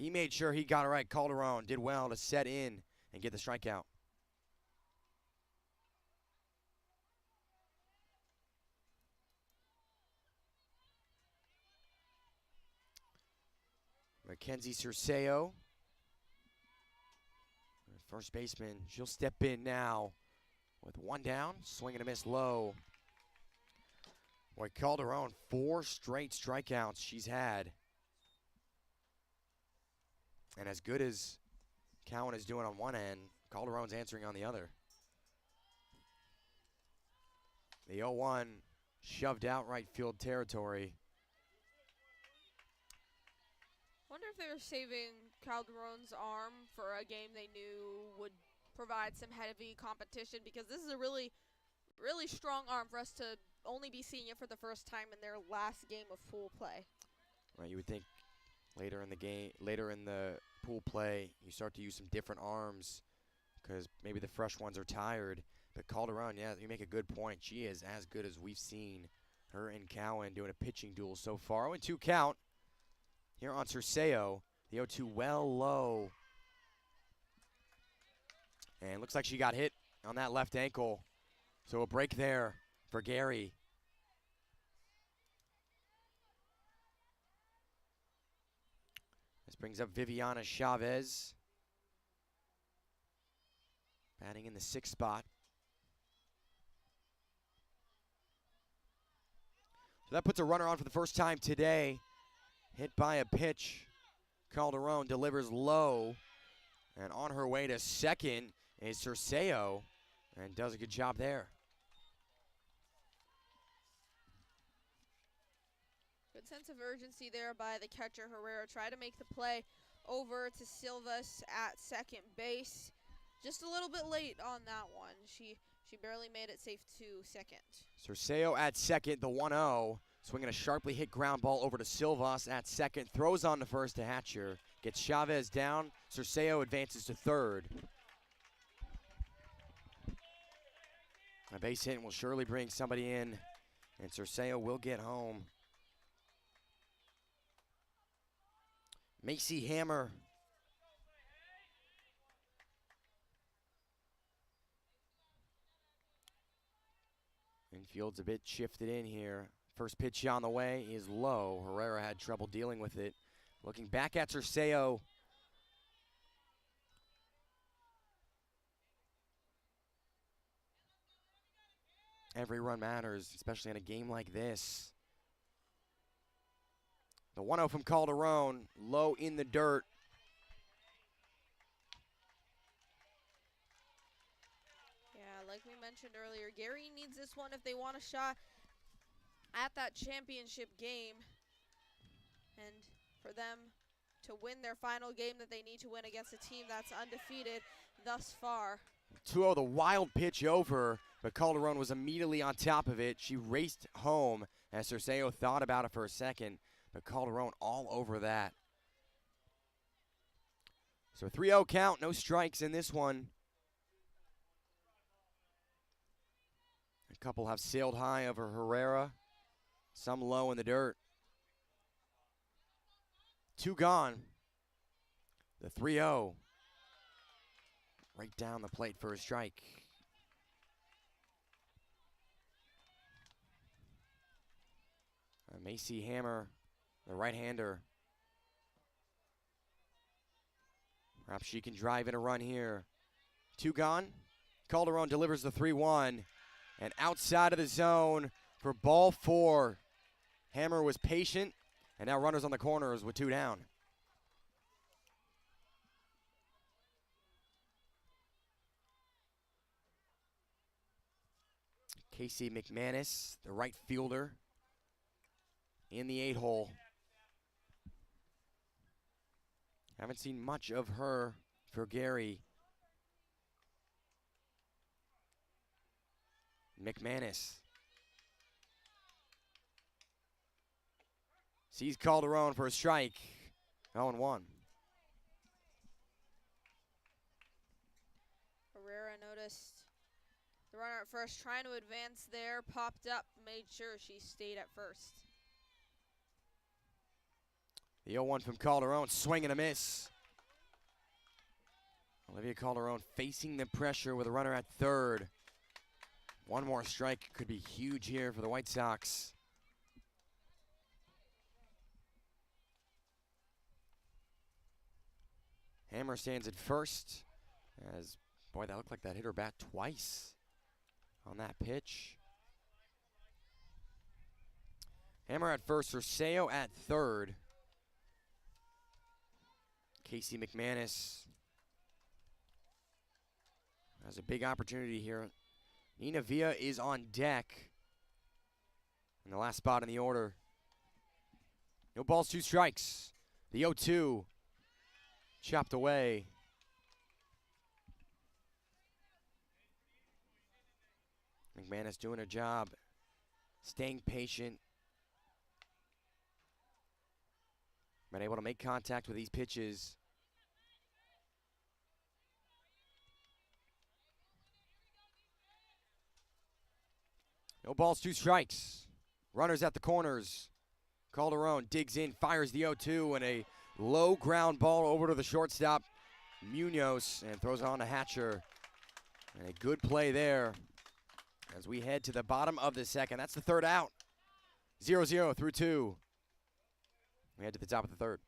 he made sure he got it right. Calderon did well to set in and get the strikeout. Mackenzie Cerceo, first baseman, she'll step in now with one down, swing and a miss low. Boy, Calderon, 4 straight strikeouts she's had. And as good as Cowan is doing on one end, Calderon's answering on the other. The 0-1 shoved out right field territory. Wonder if they were saving Calderon's arm for a game they knew would provide some heavy competition, because this is a really, really strong arm for us to only be seeing it for the first time in their last game of pool play. Right, you would think later in the game, later in the pool play, you start to use some different arms because maybe the fresh ones are tired. But Calderon, yeah, you make a good point. She is as good as we've seen her and Cowan doing a pitching duel so far. 0-2 count here on Cerceo. The 0-2 well low. And looks like she got hit on that left ankle. So a break there for Gary. This brings up Viviana Chavez, batting in the 6th spot. So that puts a runner on for the first time today. Hit by a pitch. Calderon delivers low. And on her way to second is Cerceo, and does a good job there. Good sense of urgency there by the catcher, Herrera. Try to make the play over to Silvas at second base. Just a little bit late on that one. She barely made it safe to second. Cerceo at second, the 1-0. Swinging a sharply hit ground ball over to Silvas at second. Throws on to first to Hatcher. Gets Chavez down. Cerceo advances to third. A base hit will surely bring somebody in, and Cerceo will get home. Macy Hammer. Infield's a bit shifted in here. First pitch on the way is low. Herrera had trouble dealing with it. Looking back at Cerceo. Every run matters, especially in a game like this. The 1-0 from Calderon, low in the dirt. Yeah, like we mentioned earlier, Gary needs this one if they want a shot at that championship game, and for them to win their final game that they need to win against a team that's undefeated thus far. 2-0, the wild pitch over, but Calderon was immediately on top of it. She raced home as Cerceo thought about it for a second, but Calderon all over that. So 3-0 count, no strikes in this one. A couple have sailed high over Herrera, some low in the dirt. 2 gone. The 3-0. Right down the plate for a strike. Macy Hammer, the right-hander. Perhaps she can drive in a run here. 2 gone. Calderon delivers the 3-1. And outside of the zone for ball 4. Hammer was patient, and now runners on the corners with 2 down. Casey McManus, the right fielder, in the 8-hole. Haven't seen much of her for Gary. McManus sees Calderon for a strike. 0-1. Herrera noticed the runner at first trying to advance there, popped up, made sure she stayed at first. The 0-1 from Calderon, swing and a miss. Olivia Calderon facing the pressure with a runner at third. One more strike could be huge here for the White Sox. Hammer stands at first. As, boy, that looked like that hit her bat twice on that pitch. Hammer at first, Urseo at third. Casey McManus has a big opportunity here. Nina Villa is on deck in the last spot in the order. No balls, 2 strikes. The 0-2 chopped away. McManus doing her job, staying patient. Been able to make contact with these pitches. No balls, 2 strikes. Runners at the corners. Calderon digs in, fires the 0-2, and a low ground ball over to the shortstop, Munoz, and throws it on to Hatcher. And a good play there as we head to the bottom of the second. That's the third out. 0-0 through 2. We head to the top of the third.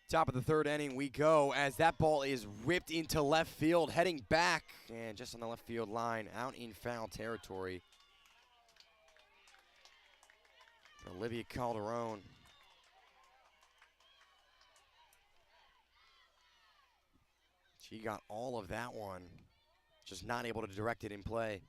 Top of the third inning we go as that ball is ripped into left field, heading back, and just on the left field line, out in foul territory. Olivia Calderon. She got all of that one, just not able to direct it in play.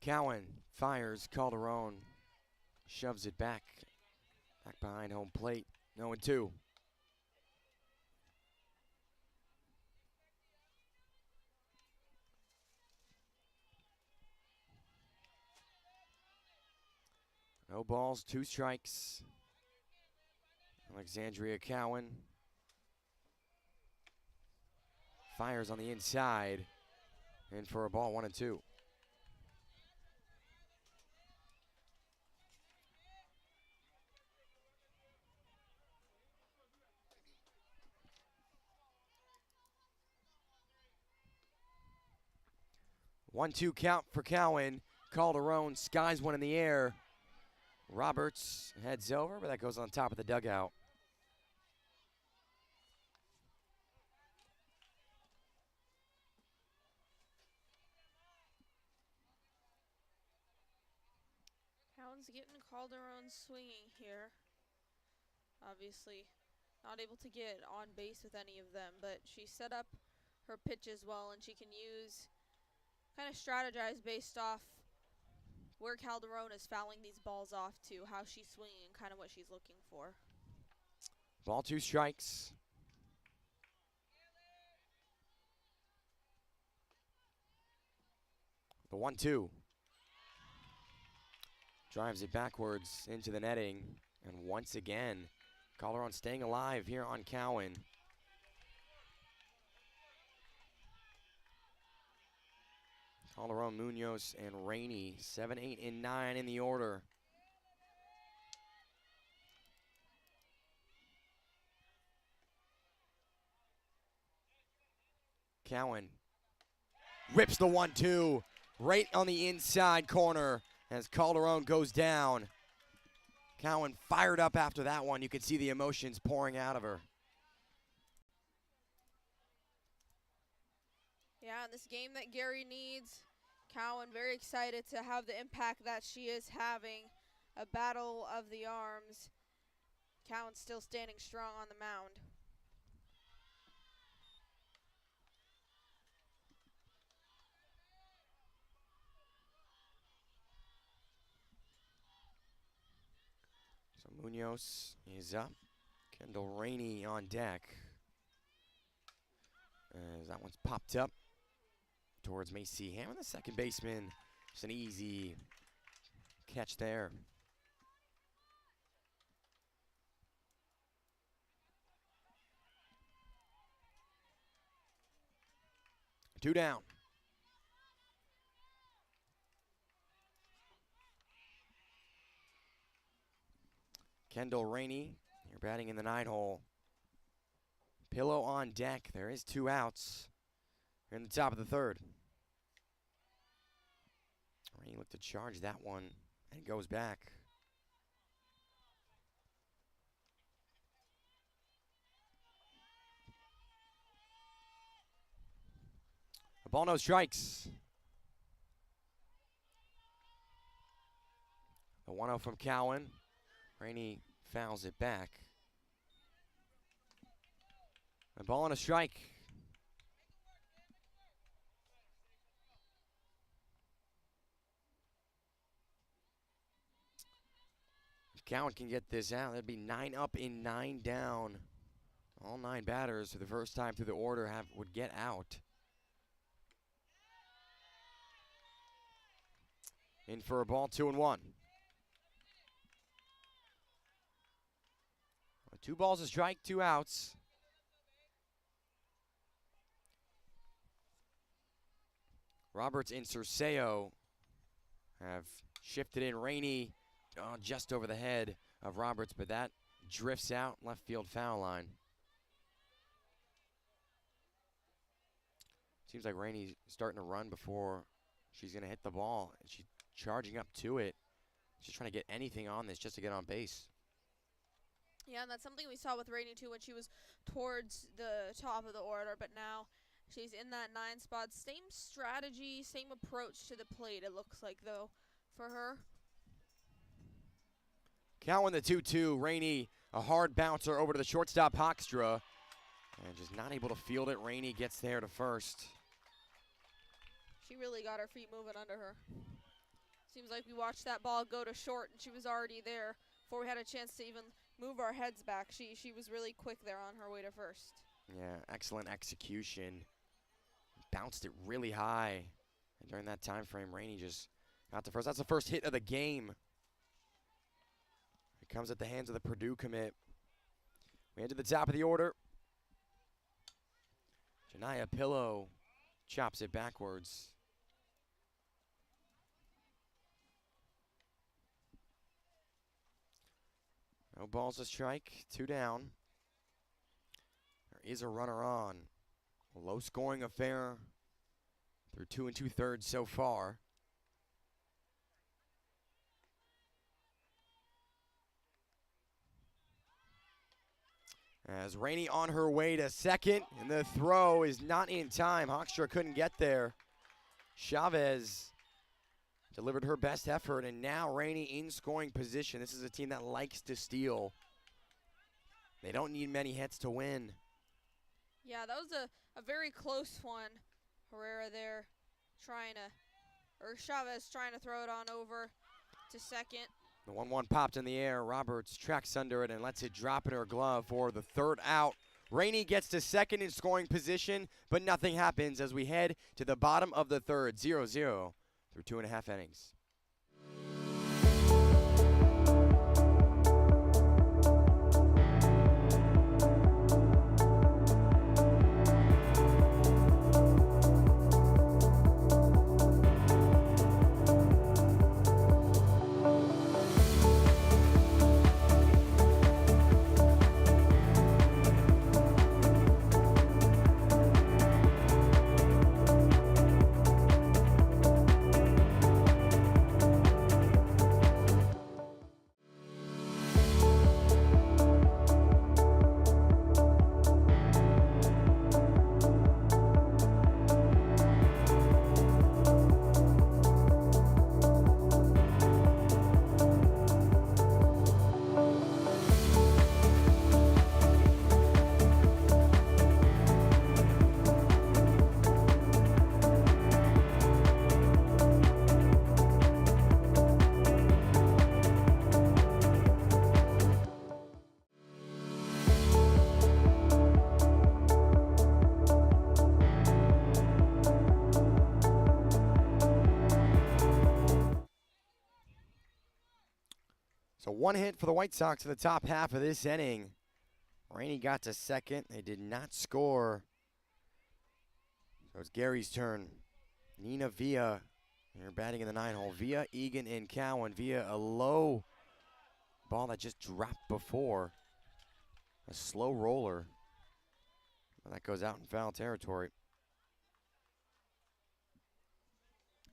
Cowan fires Calderon, shoves it back behind home plate. 0-2. No balls, 2 strikes. Alexandria Cowan fires on the inside, and for a ball, 1-2. One-two count for Cowan. Calderon skies one in the air. Roberts heads over, but that goes on top of the dugout. Cowan's getting Calderon swinging here. Obviously not able to get on base with any of them, but she set up her pitches well, and she can kind of strategize based off where Calderon is fouling these balls off to, how she's swinging, and kind of what she's looking for. Ball 2 strikes. The 1-2. Drives it backwards into the netting. And once again, Calderon staying alive here on Cowan. Calderon, Munoz, and Rainey, 7, 8, and 9 in the order. Cowan rips the 1-2 right on the inside corner as Calderon goes down. Cowan fired up after that one. You could see the emotions pouring out of her. Yeah, in this game that Gary needs, Cowan very excited to have the impact that she is having. A battle of the arms. Cowan still standing strong on the mound. So Munoz is up. Kendall Rainey on deck. As that one's popped up towards Macy Hammond, the second baseman. Just an easy catch there. Two down. Kendall Rainey, you're batting in the 9-hole. Pillow on deck. There is 2 outs. Here in the top of the 3rd. Rainey looked to charge that one and goes back. The ball, no strikes. The 1-0 from Cowan. Rainey fouls it back. A ball and a strike. If Cowan can get this out, that'd be 9 up and 9 down. All 9 batters for the first time through the order would get out. In for a ball, 2-1. 2 balls a strike, 2 outs. Roberts and Cerceo have shifted in. Rainey just over the head of Roberts, but that drifts out left field foul line. Seems like Rainey's starting to run before she's going to hit the ball. And she's charging up to it. She's trying to get anything on this just to get on base. Yeah, and that's something we saw with Rainey too when she was towards the top of the order, but now she's in that 9 spot. Same strategy, same approach to the plate, it looks like, though, for her. Cowan the 2-2. Rainey, a hard bouncer over to the shortstop, Hoekstra. And just not able to field it. Rainey gets there to first. She really got her feet moving under her. Seems like we watched that ball go to short, and she was already there before we had a chance to even move our heads back. She was really quick there on her way to first. Yeah, excellent execution. Bounced it really high. And during that time frame, Rainey just got to first. That's the first hit of the game. It comes at the hands of the Purdue commit. We head to the top of the order. Janiyah Pillow chops it backwards. No balls to strike, 2 down. There is a runner on. A low-scoring affair through 2 2/3 so far. As Rainey on her way to second, and the throw is not in time. Hoekstra couldn't get there. Chavez delivered her best effort, and now Rainey in scoring position. This is a team that likes to steal. They don't need many hits to win. Yeah, that was a very close one. Herrera there trying to or Chavez trying to throw it on over to second. The 1-1 popped in the air. Roberts tracks under it and lets it drop in her glove for the third out. Rainey gets to second in scoring position, but nothing happens as we head to the bottom of the third, 0-0 through 2.5 innings. So one hit for the White Sox in the top half of this inning. Rainey got to second. They did not score. So it's Gary's turn. Nina Villa, they're batting in the 9-hole. Villa, Egan, and Cowan. Villa, a low ball that just dropped before. A slow roller. Well, that goes out in foul territory.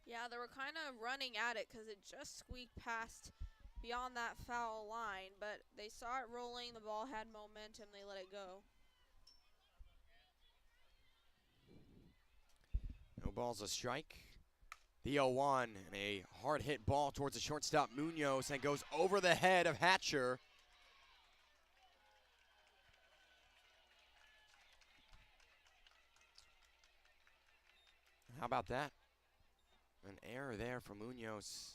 Yeah, they were kind of running at it because it just squeaked past beyond that foul line, but they saw it rolling, the ball had momentum, they let it go. No ball's a strike. The 0-1, and a hard hit ball towards the shortstop Munoz, and goes over the head of Hatcher. How about that? An error there for Munoz.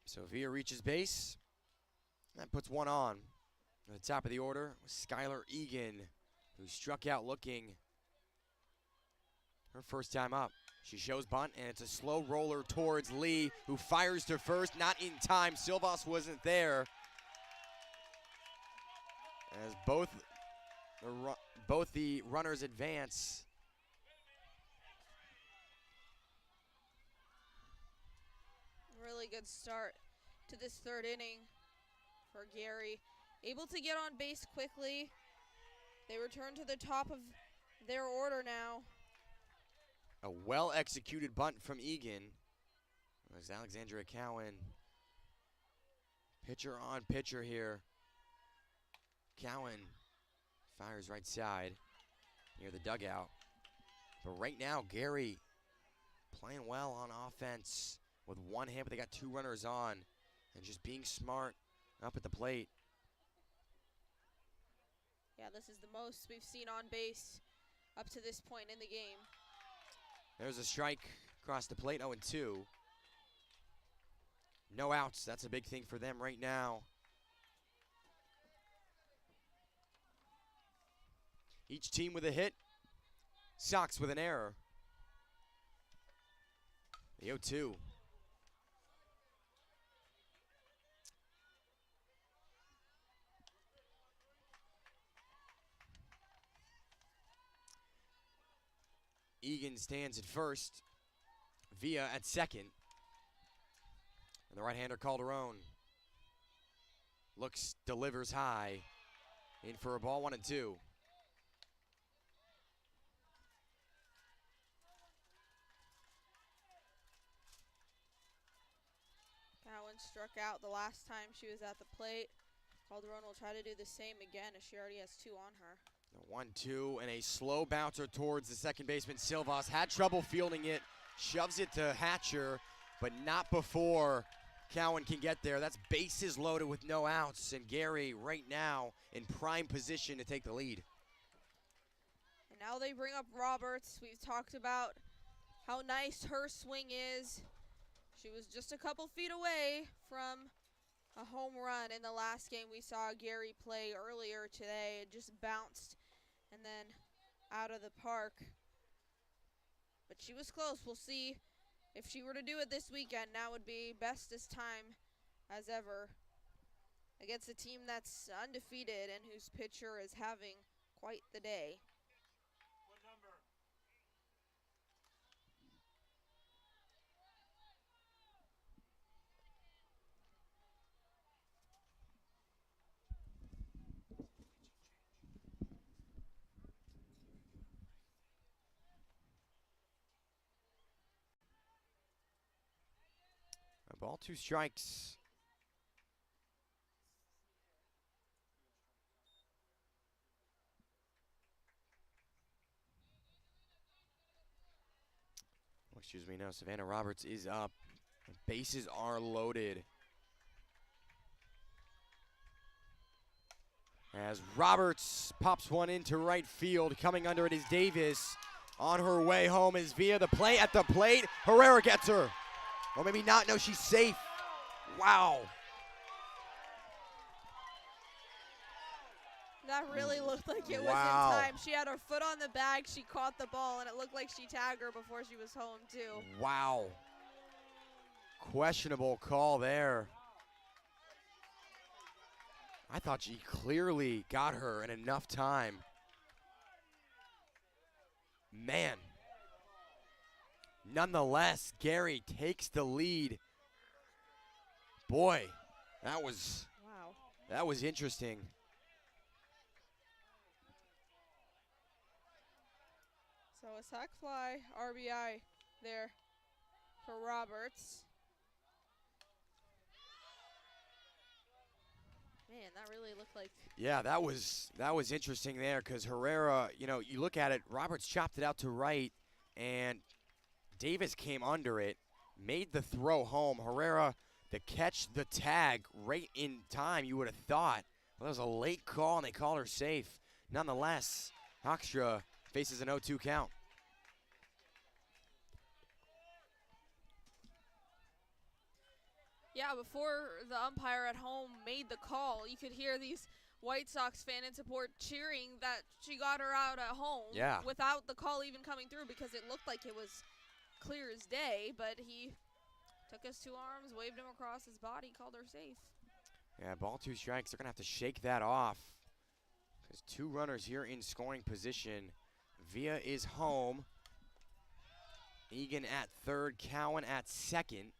So Villa reaches base. That puts one on. At the top of the order was Skylar Egan, who struck out looking her first time up. She shows bunt, and it's a slow roller towards Lee, who fires to first, not in time. Silvas wasn't there. As both the runners advance. Really good start to this third inning for Gary. Able to get on base quickly. They return to the top of their order now. A well-executed bunt from Egan. There's Alexandria Cowan. Pitcher on pitcher here. Cowan fires right side near the dugout. But right now, Gary playing well on offense with one hit, but they got two runners on. And just being smart up at the plate. Yeah, this is the most we've seen on base up to this point in the game. There's a strike across the plate, 0-2. No outs, that's a big thing for them right now. Each team with a hit, Sox with an error. The 0-2. Egan stands at first. Villa at second. And the right-hander Calderon looks, delivers high. In for a ball, 1-2. Cowan struck out the last time she was at the plate. Calderon will try to do the same again as she already has two on her. 1-2 and a slow bouncer towards the second baseman. Silvas had trouble fielding it, shoves it to Hatcher, but not before Cowan can get there. That's bases loaded with no outs, and Gary right now in prime position to take the lead. And Now they bring up Roberts. We've talked about how nice her swing is. She was just a couple feet away from a home run in the last game we saw Gary play earlier today. It just bounced and then out of the park. But she was close. We'll see if she were to do it this weekend. Now would be bestest time as ever against a team that's undefeated and whose pitcher is having quite the day. A ball, 2 strikes. Excuse me, now Savannah Roberts is up. Bases are loaded. As Roberts pops one into right field, coming under it is Davis. On her way home is Via. The play at the plate. Herrera gets her. Or maybe not. No, she's safe. Wow. That really looked like it was Wow. in time. She had her foot on the bag. She caught the ball, and it looked like she tagged her before she was home, too. Wow. Questionable call there. I thought she clearly got her in enough time. Man. Nonetheless, Gary takes the lead. Boy, that was interesting. So a sac fly, RBI there for Roberts. Man, that really looked like... Yeah, that was interesting there because Herrera, you know, you look at it, Roberts chopped it out to right, and Davis came under it, made the throw home. Herrera, the catch, the tag, right in time, you would have thought. Well, that was a late call, and they called her safe. Nonetheless, Hoekstra faces an 0-2 count. Yeah, before the umpire at home made the call, you could hear these White Sox fan in support cheering that she got her out at home without the call even coming through because it looked like it was clear as day, but he took his 2 arms, waved him across his body, called her safe. Yeah, ball, 2 strikes. They're going to have to shake that off. There's 2 runners here in scoring position. Via is home. Egan at third, Cowan at second.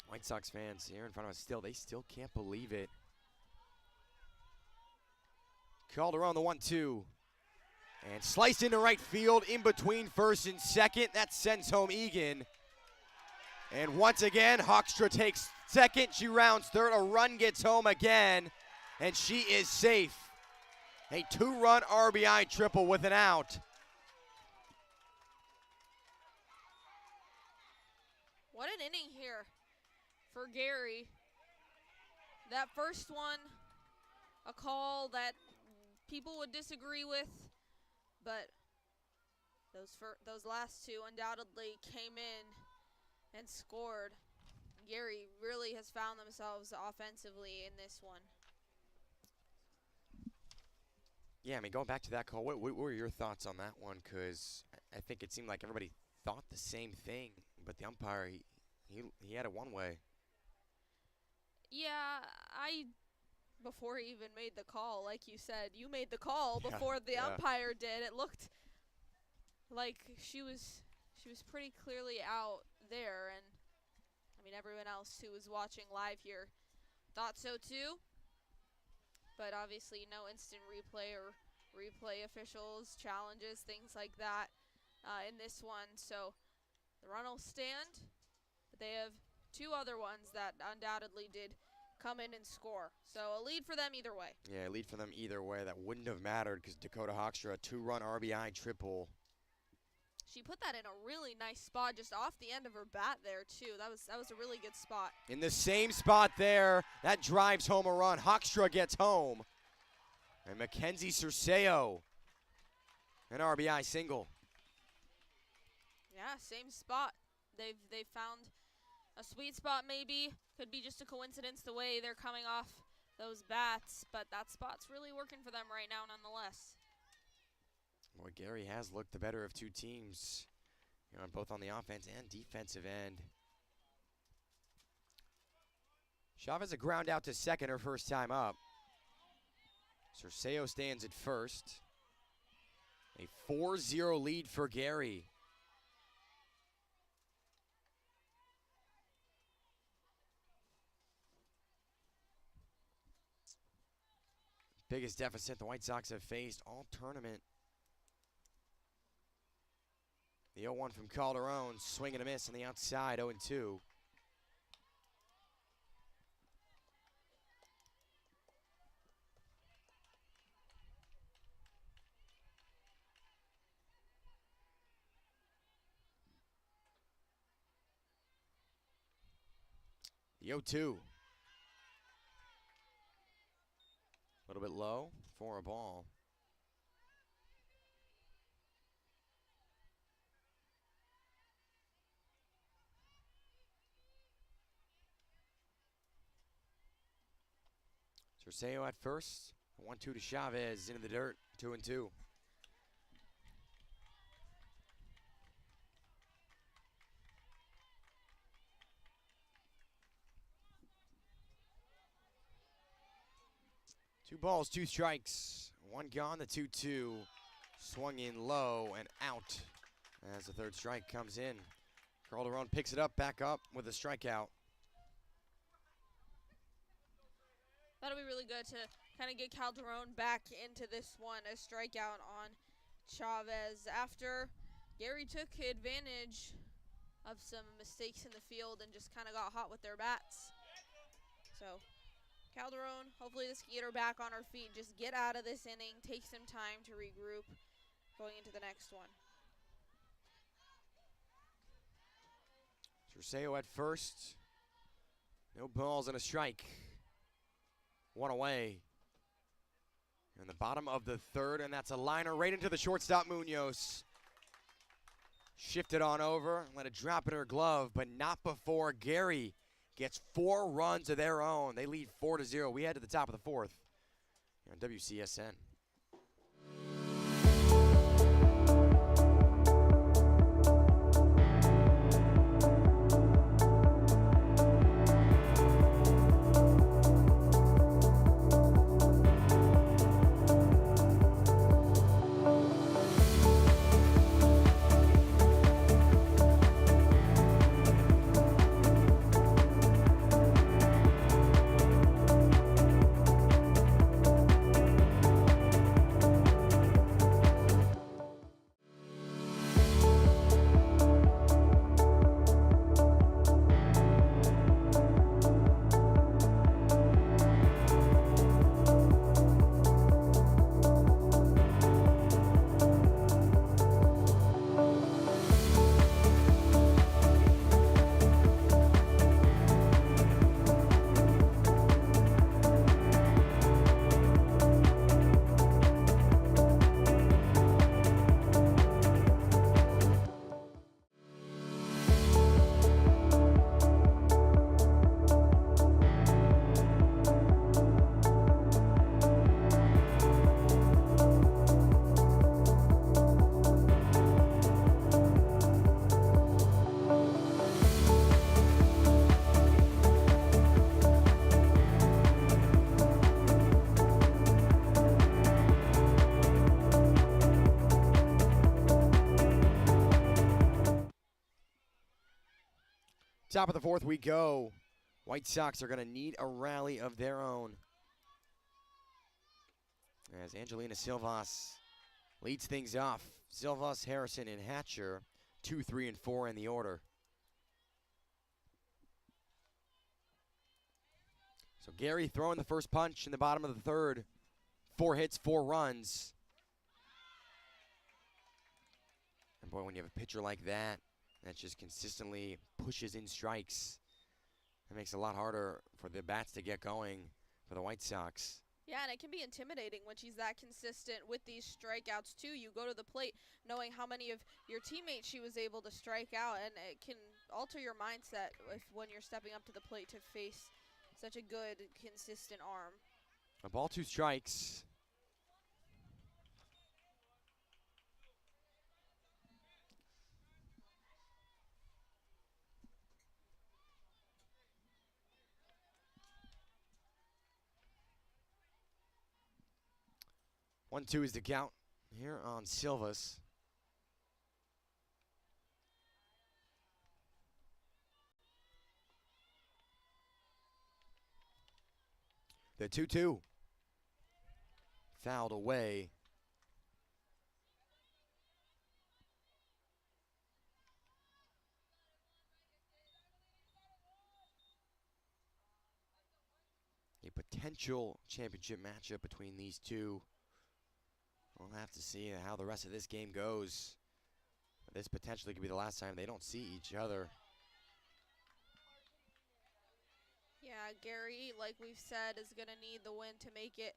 White Sox fans here in front of us they still can't believe it. Calderon, the 1-2. And sliced into right field in between first and second. That sends home Egan. And once again, Hoekstra takes second. She rounds third. A run gets home again. And she is safe. A 2-run RBI triple with an out. What an inning here for Gary. That first one, a call that people would disagree with, but those last 2 undoubtedly came in and scored. Gary really has found themselves offensively in this one. Yeah, I mean, going back to that call, what were your thoughts on that one? Because I think it seemed like everybody thought the same thing, but the umpire, he had it one way. Yeah, before he even made the call, like you said, you made the call before the umpire did. It looked like she was pretty clearly out there, and I mean everyone else who was watching live here thought so too. But obviously no instant replay or replay officials, challenges, things like that in this one. So the run will stand, but they have 2 other ones that undoubtedly did come in and score. So a lead for them either way. Yeah, a lead for them either way. That wouldn't have mattered because Dakota Hoekstra, a 2-run RBI triple. She put that in a really nice spot just off the end of her bat there, too. That was a really good spot. In the same spot there, that drives home a run. Hoekstra gets home. And Mackenzie Cerceo, an RBI single. Yeah, same spot. They've found a sweet spot maybe. Could be just a coincidence the way they're coming off those bats, but that spot's really working for them right now nonetheless. Boy, Gary has looked the better of two teams, both on the offense and defensive end. Chavez a ground out to second, her first time up. Cerceo stands at first. A 4-0 lead for Gary. Biggest deficit the White Sox have faced all tournament. The 0-1 from Calderon, swing and a miss on the outside, 0-2. The 0-2. A little bit low for a ball. Cerceo at first. 1-2 to Chavez, into the dirt, 2-2. Two balls, two strikes. One gone, the 2-2. Swung in low and out as the third strike comes in. Calderon picks it up, back up with a strikeout. That'll be really good to kind of get Calderon back into this one. A strikeout on Chavez after Gary took advantage of some mistakes in the field and just kind of got hot with their bats. So Calderon, hopefully this can get her back on her feet. Just get out of this inning, take some time to regroup going into the next one. Cerceo at first. No balls and a strike. One away. In the bottom of the third, and that's a liner right into the shortstop, Munoz. Shifted on over, let it drop in her glove, but not before Gary gets 4 runs of their own. They lead 4-0. We head to the top of the fourth on WCSN. Top of the fourth we go. White Sox are going to need a rally of their own, as Angelina Silvas leads things off. Silvas, Harrison, and Hatcher, 2, 3, and 4 in the order. So Gary throwing the first punch in the bottom of the third. 4 hits, 4 runs. And Boy, when you have a pitcher like that just consistently pushes in strikes, it makes it a lot harder for the bats to get going for the White Sox. Yeah, and it can be intimidating when she's that consistent with these strikeouts, too. You go to the plate knowing how many of your teammates she was able to strike out, and it can alter your mindset when you're stepping up to the plate to face such a good, consistent arm. A ball, 2 strikes. One, 2 is the count here on Silvas. The 2-2. Fouled away. A potential championship matchup between these two. We'll have to see how the rest of this game goes. This potentially could be the last time they don't see each other. Yeah, Gary, like we've said, is going to need the win to make it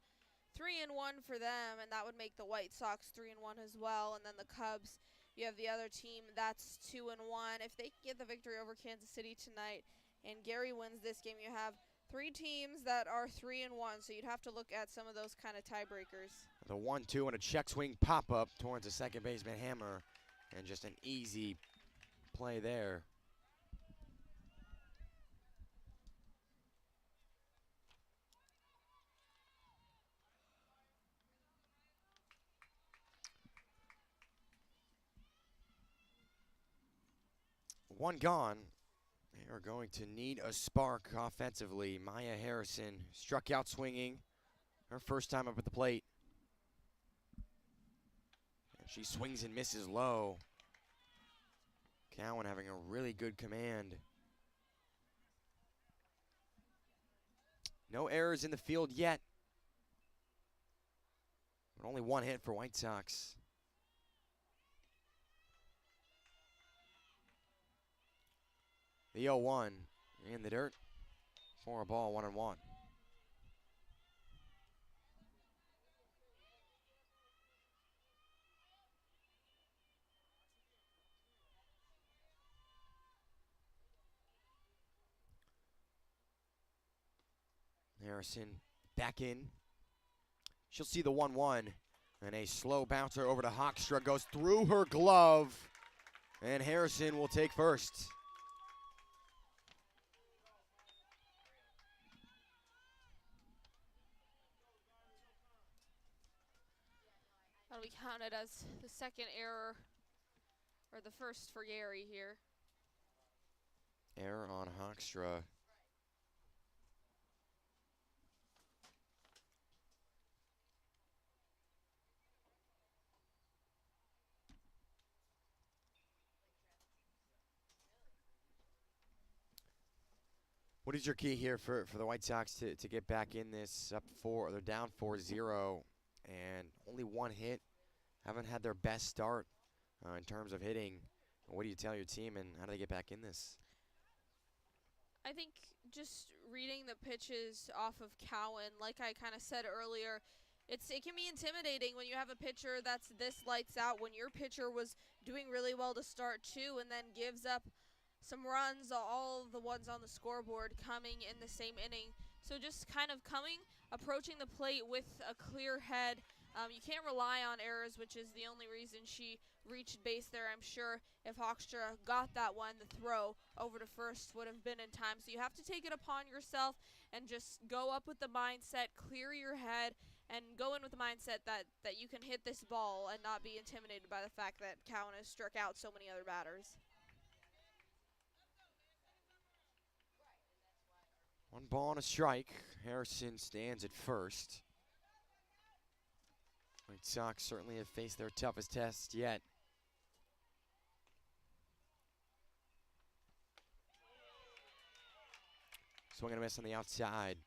3-1 for them, and that would make the White Sox 3-1 as well. And then the Cubs, you have the other team, that's 2-1. If they can get the victory over Kansas City tonight and Gary wins this game, you have 3 teams that are 3-1, so you'd have to look at some of those kind of tiebreakers. The 1-2 and a check swing pop-up towards the second baseman Hammer, and just an easy play there. One gone. They are going to need a spark offensively. Maya Harrison struck out swinging. Her first time up at the plate. And she swings and misses low. Cowan having a really good command. No errors in the field yet. But only 1 hit for White Sox. The 0-1 in the dirt for a ball, 1-1. Harrison back in. She'll see the 1-1. And a slow bouncer over to Hoekstra goes through her glove. And Harrison will take first. That'll be counted as the second error, or the first for Gary here. Error on Hoekstra. What is your key here for the White Sox to get back in this? They're down 4-0 and only 1 hit. Haven't had their best start in terms of hitting. What do you tell your team, and how do they get back in this? I think just reading the pitches off of Cowan, like I kind of said earlier, it can be intimidating when you have a pitcher that's this lights out, when your pitcher was doing really well to start too and then gives up some runs, all the ones on the scoreboard coming in the same inning. So just kind of approaching the plate with a clear head. You can't rely on errors, which is the only reason she reached base there. I'm sure if Hoekstra got that one, the throw over to first would have been in time. So you have to take it upon yourself and just go up with the mindset, clear your head, and go in with the mindset that you can hit this ball and not be intimidated by the fact that Cowan has struck out so many other batters. 1 ball and a strike. Harrison stands at first. White Sox certainly have faced their toughest test yet. Swing and a miss on the outside.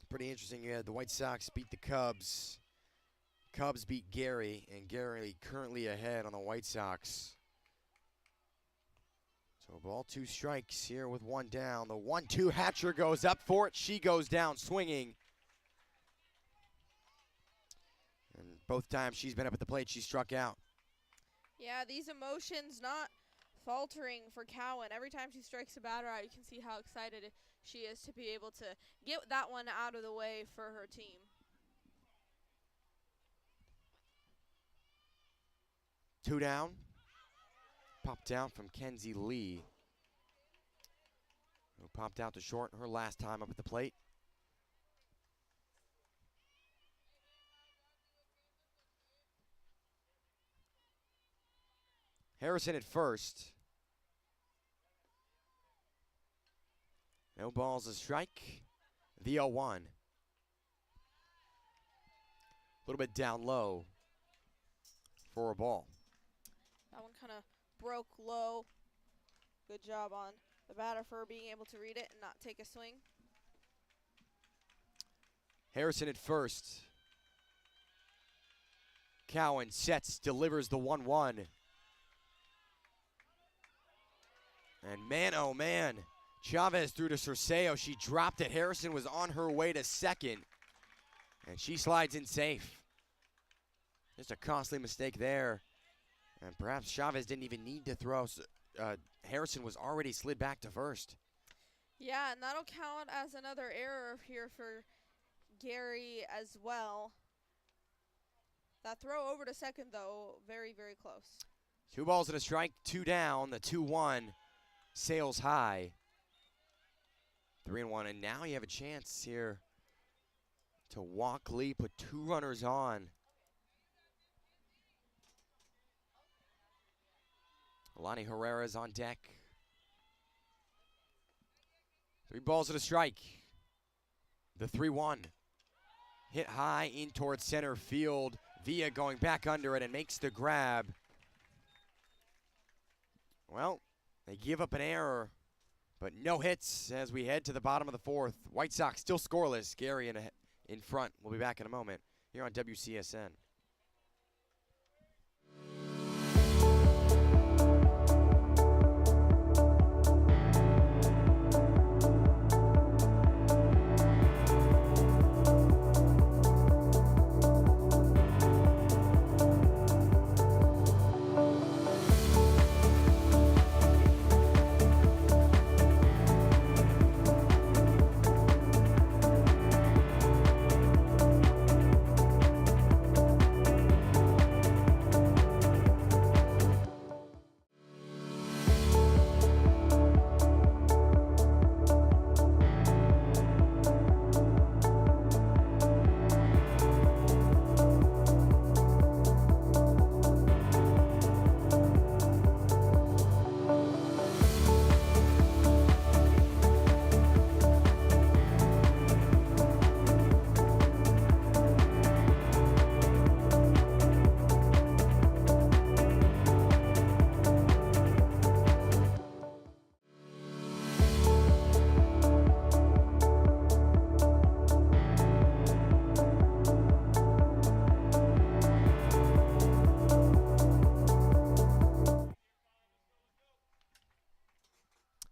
Pretty interesting. The White Sox beat the Cubs Cubs beat Gary, and Gary currently ahead on the White Sox. So ball 2 strikes here with 1 down. The 1-2 Hatcher goes up for it. She goes down swinging. And both times she's been up at the plate, she struck out. Yeah, these emotions not faltering for Cowan. Every time she strikes a batter out, you can see how excited she is to be able to get that one out of the way for her team. Two down. Popped out from Kenzie Lee, who popped out to short her last time up at the plate. Harrison at first. No balls, a strike. The 0-1. A little bit down low for a ball. That one kind of broke low. Good job on the batter for being able to read it and not take a swing. Harrison at first. Cowan sets, delivers the 1-1. And man, oh man, Chavez threw to Cerceo. She dropped it. Harrison was on her way to second, and she slides in safe. Just a costly mistake there. And perhaps Chavez didn't even need to throw. Harrison was already slid back to first. Yeah, and that'll count as another error here for Gary as well. That throw over to second, though, very, very close. 2 balls and a strike, 2 down. The 2-1 sails high. 3-1, and now you have a chance here to walk Lee, put 2 runners on. Lonnie Herrera's on deck. 3 balls and a strike. The 3-1. Hit high in towards center field. Villa going back under it and makes the grab. Well, they give up an error, but no hits as we head to the bottom of the 4th. White Sox still scoreless. Gary in front. We'll be back in a moment here on WCSN.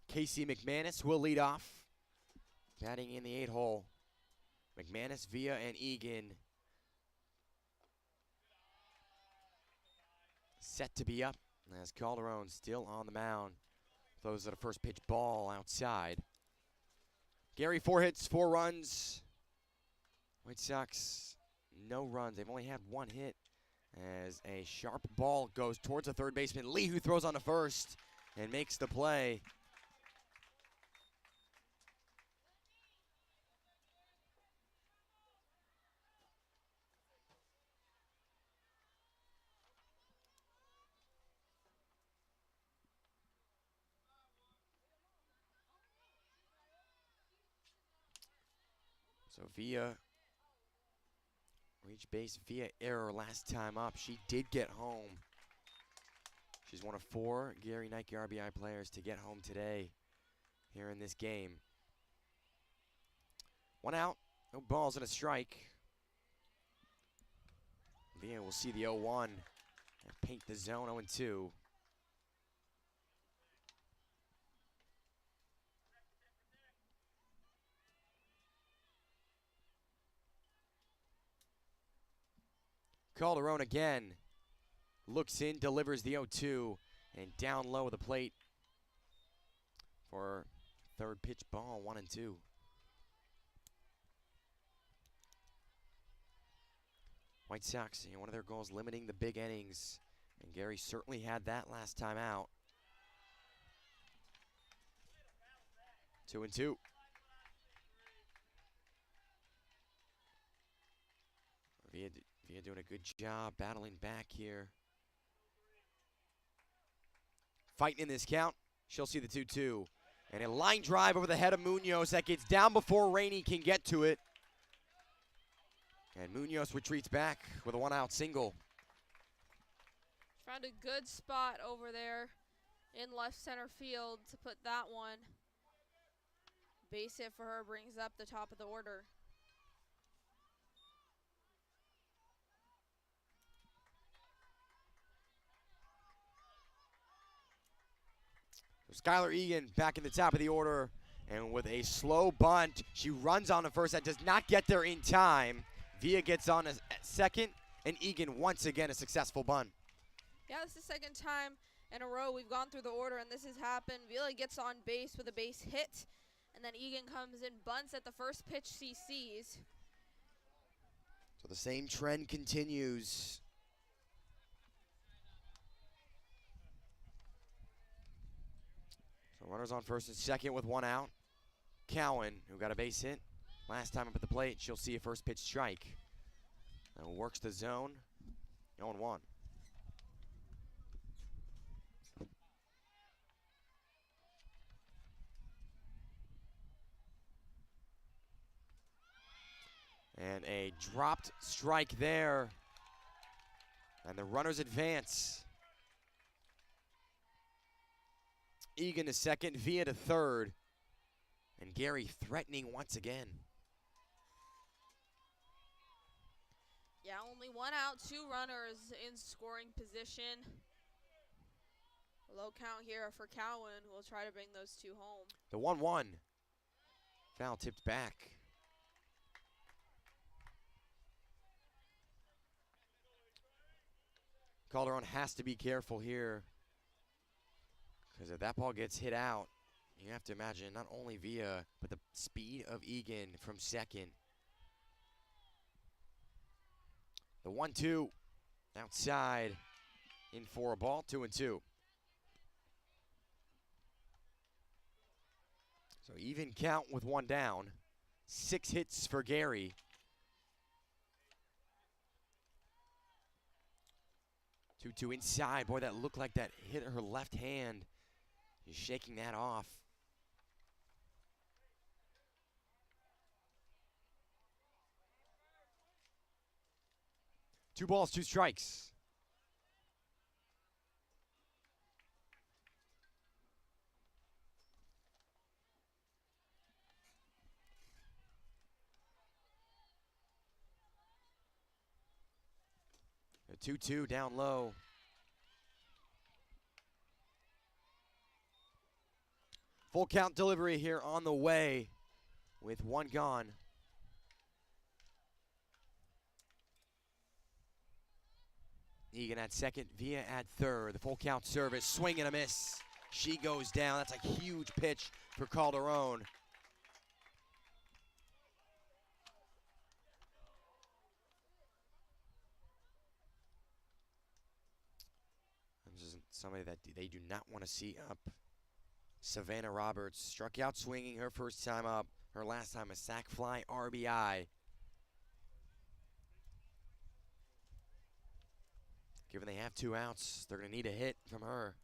Casey McManus will lead off. Batting in the 8-hole. McManus, Villa, and Egan set to be up as Calderon still on the mound. Throws at a first pitch ball outside. Gary, 4 hits, 4 runs. White Sox, no runs. They've only had 1 hit as a sharp ball goes towards the third baseman. Lee, who throws on to first and makes the play. So Villa reached base via error last time up. She did get home. She's one of 4 Gary Nike RBI players to get home today here in this game. 1 out, no balls and a strike. Villa will see the 0-1 and paint the zone 0-2. Calderon again. Looks in, delivers the 0-2, and down low of the plate for third pitch ball, 1-2. White Sox, one of their goals, limiting the big innings, and Gary certainly had that last time out. 2-2. Villa doing a good job battling back here. Fighting in this count. She'll see the 2-2. And a line drive over the head of Munoz that gets down before Rainey can get to it. And Munoz retreats back with a 1-out single. Found a good spot over there in left center field to put that one. Base hit for her brings up the top of the order. Skylar Egan back in the top of the order, and with a slow bunt, she runs on the first. That does not get there in time. Villa gets on a second, and Egan once again a successful bunt. Yeah, this is the second time in a row we've gone through the order, and this has happened. Villa gets on base with a base hit, and then Egan comes in, bunts at the first pitch she sees. So the same trend continues. So runners on first and second with 1 out. Cowan, who got a base hit last time up at the plate, she'll see a first pitch strike. And works the zone, 0-1. And a dropped strike there. And the runners advance. Egan to second, Villa to third. And Gary threatening once again. Yeah, only 1 out, 2 runners in scoring position. Low count here for Cowan, who will try to bring those 2 home. The 1-1. Foul tipped back. Calderon has to be careful here, because if that ball gets hit out, you have to imagine not only Villa, but the speed of Egan from second. The 1-2 outside in for a ball, 2-2. So even count with 1 down. 6 hits for Gary. 2-2 inside. Boy, that looked like that hit her left hand. She's shaking that off. Two balls, 2 strikes. A 2-2 down low. Full count delivery here on the way with 1 gone. Egan at second, Villa at third. The full count service, swing and a miss. She goes down. That's a huge pitch for Calderon. This is somebody that they do not want to see up. Savannah Roberts struck out swinging her first time up. Her last time a sac fly RBI. Given they have 2 outs, they're going to need a hit from her.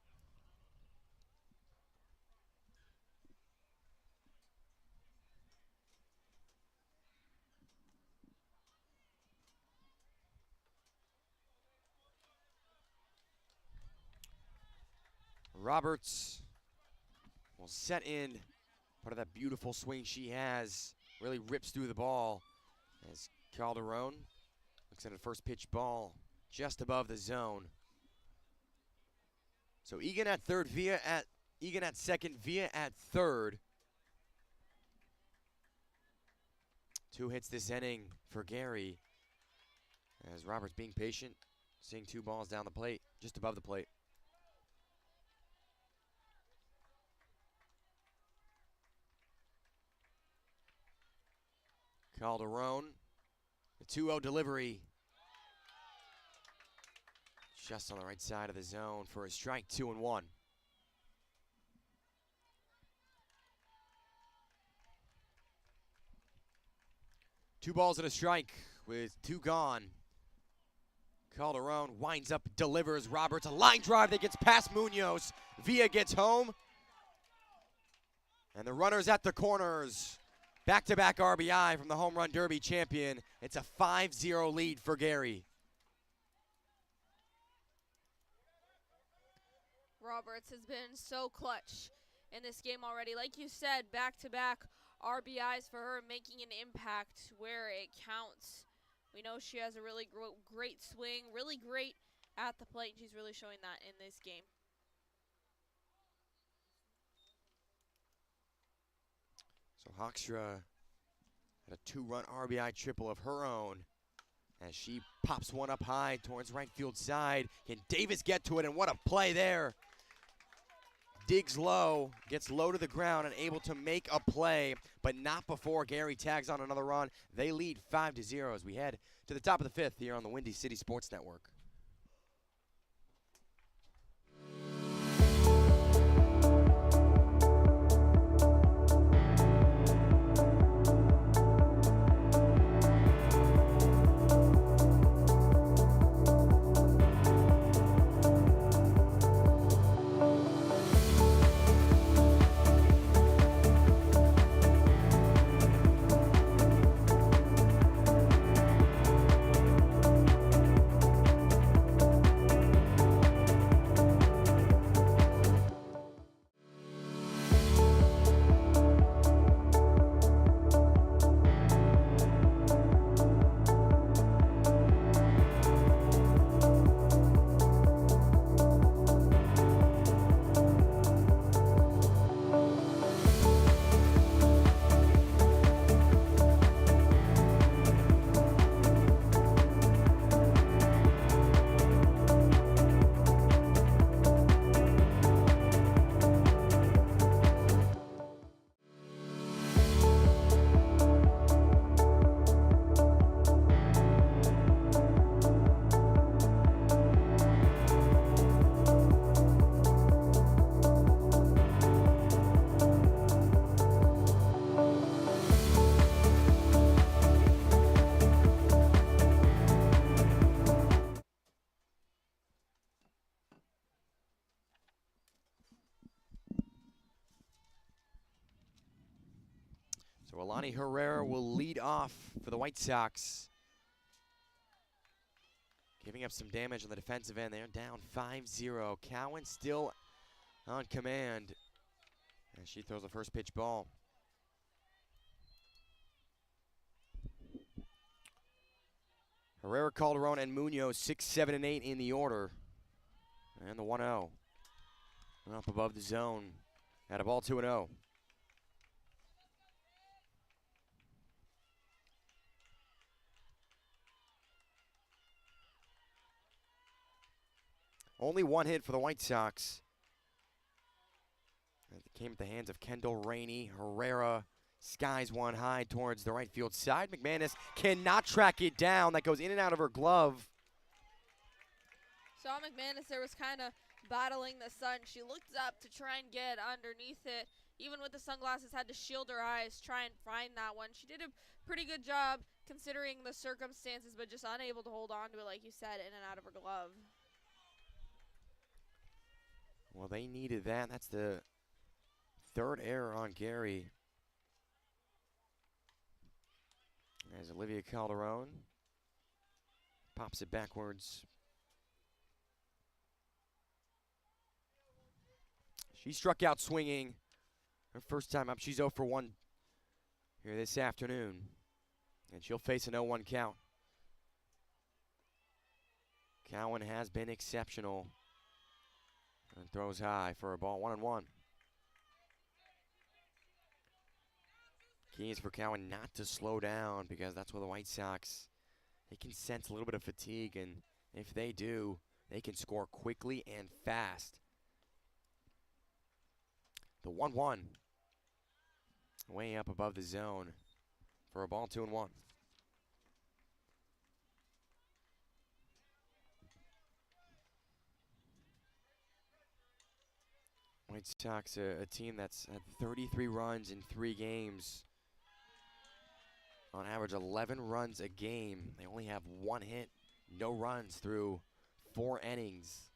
Roberts will set in. Part of that beautiful swing she has. Really rips through the ball as Calderon looks at a first pitch ball. just above the zone. So Egan at third, Egan at second, Via at third. 2 hits this inning for Gary, as Roberts being patient, seeing 2 balls down the plate, just above the plate. Calderon, the 2-0 delivery. Just on the right side of the zone for a strike, 2-1. Two balls and a strike with 2 gone. Calderon winds up, delivers. Roberts, a line drive that gets past Munoz. Villa gets home. And the runners at the corners. Back-to-back RBI from the Home Run Derby champion. It's a 5-0 lead for Gary. Roberts has been so clutch in this game already. Like you said, back-to-back RBIs for her, making an impact where it counts. We know she has a really great swing, really great at the plate, and she's really showing that in this game. So Hoekstra had a 2-run RBI triple of her own as she pops one up high towards right field side. Can Davis get to it? And what a play there. Digs low, gets low to the ground and able to make a play, but not before Gary tags on another run. They lead 5-0 as we head to the top of the 5th here on the Windy City Sports Network. So Alani Herrera will lead off for the White Sox. Giving up some damage on the defensive end. They're down 5-0. Cowan still on command as she throws the first pitch ball. Herrera, Calderon, and Munoz 6, 7, and 8 in the order. And the 1-0. Up above the zone. At a ball 2-0. Only 1 hit for the White Sox. It came at the hands of Kendall Rainey. Herrera skies one high towards the right field side. McManus cannot track it down. That goes in and out of her glove. Saw McManus there was kind of battling the sun. She looked up to try and get underneath it. Even with the sunglasses, had to shield her eyes, try and find that one. She did a pretty good job considering the circumstances, but just unable to hold on to it, like you said, in and out of her glove. Well, they needed that. That's the 3rd error on Gary. As Olivia Calderon pops it backwards. She struck out swinging. Her first time up. She's 0 for 1 here this afternoon. And she'll face an 0-1 count. Cowan has been exceptional and throws high for a ball, 1-1. Key is for Cowan not to slow down because that's where the White Sox, they can sense a little bit of fatigue, and if they do, they can score quickly and fast. The 1-1, way up above the zone for a ball, 2-1. White Sox, a team that's had 33 runs in 3 games. On average, 11 runs a game. They only have 1 hit, no runs through 4 innings.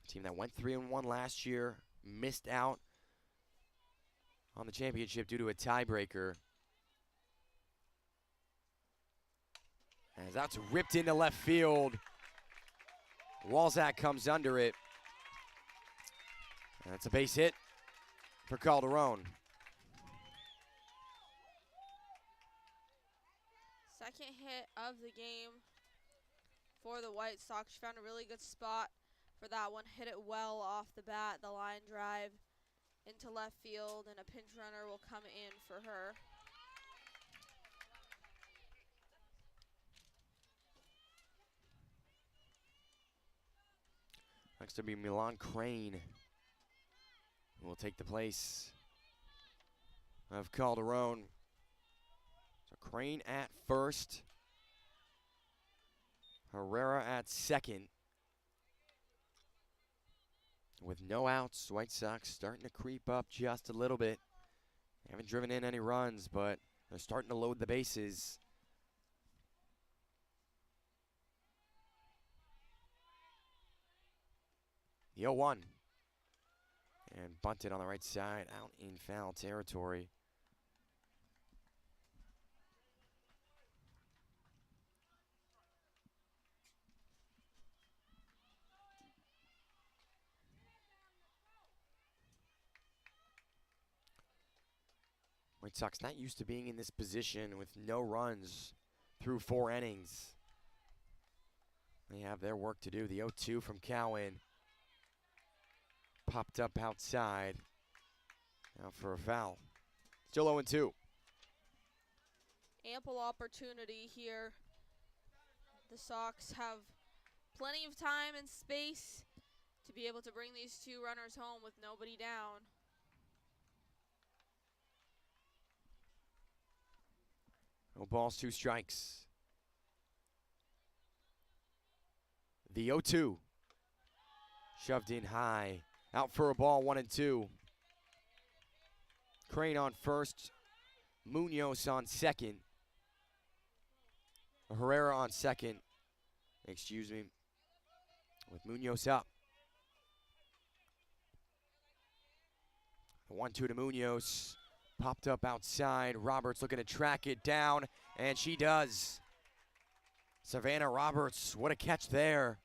A team that went 3-1 last year, missed out on the championship due to a tiebreaker. As that's ripped into left field. Walzak comes under it. And that's a base hit for Calderon. Second hit of the game for the White Sox. She found a really good spot for that one. Hit it well off the bat. The line drive into left field, and a pinch runner will come in for her. Next to be Milan Crane, who will take the place of Calderon. So Crane at first, Herrera at second. With no outs, White Sox starting to creep up just a little bit. They haven't driven in any runs, but they're starting to load the bases. The 0-1. And bunted on the right side, out in foul territory. White Sox not used to being in this position with no runs through 4 innings. They have their work to do. The 0-2 from Cowan. Popped up outside. Now for a foul. Still 0-2. Ample opportunity here. The Sox have plenty of time and space to be able to bring these 2 runners home with nobody down. No balls, 2 strikes. The 0-2. Shoved in high. Out for a ball, 1-2. Crane on first. Munoz on second. Herrera on second. Excuse me. With Munoz up. The 1-2 to Munoz. Popped up outside. Roberts looking to track it down, and she does. Savannah Roberts, what a catch there.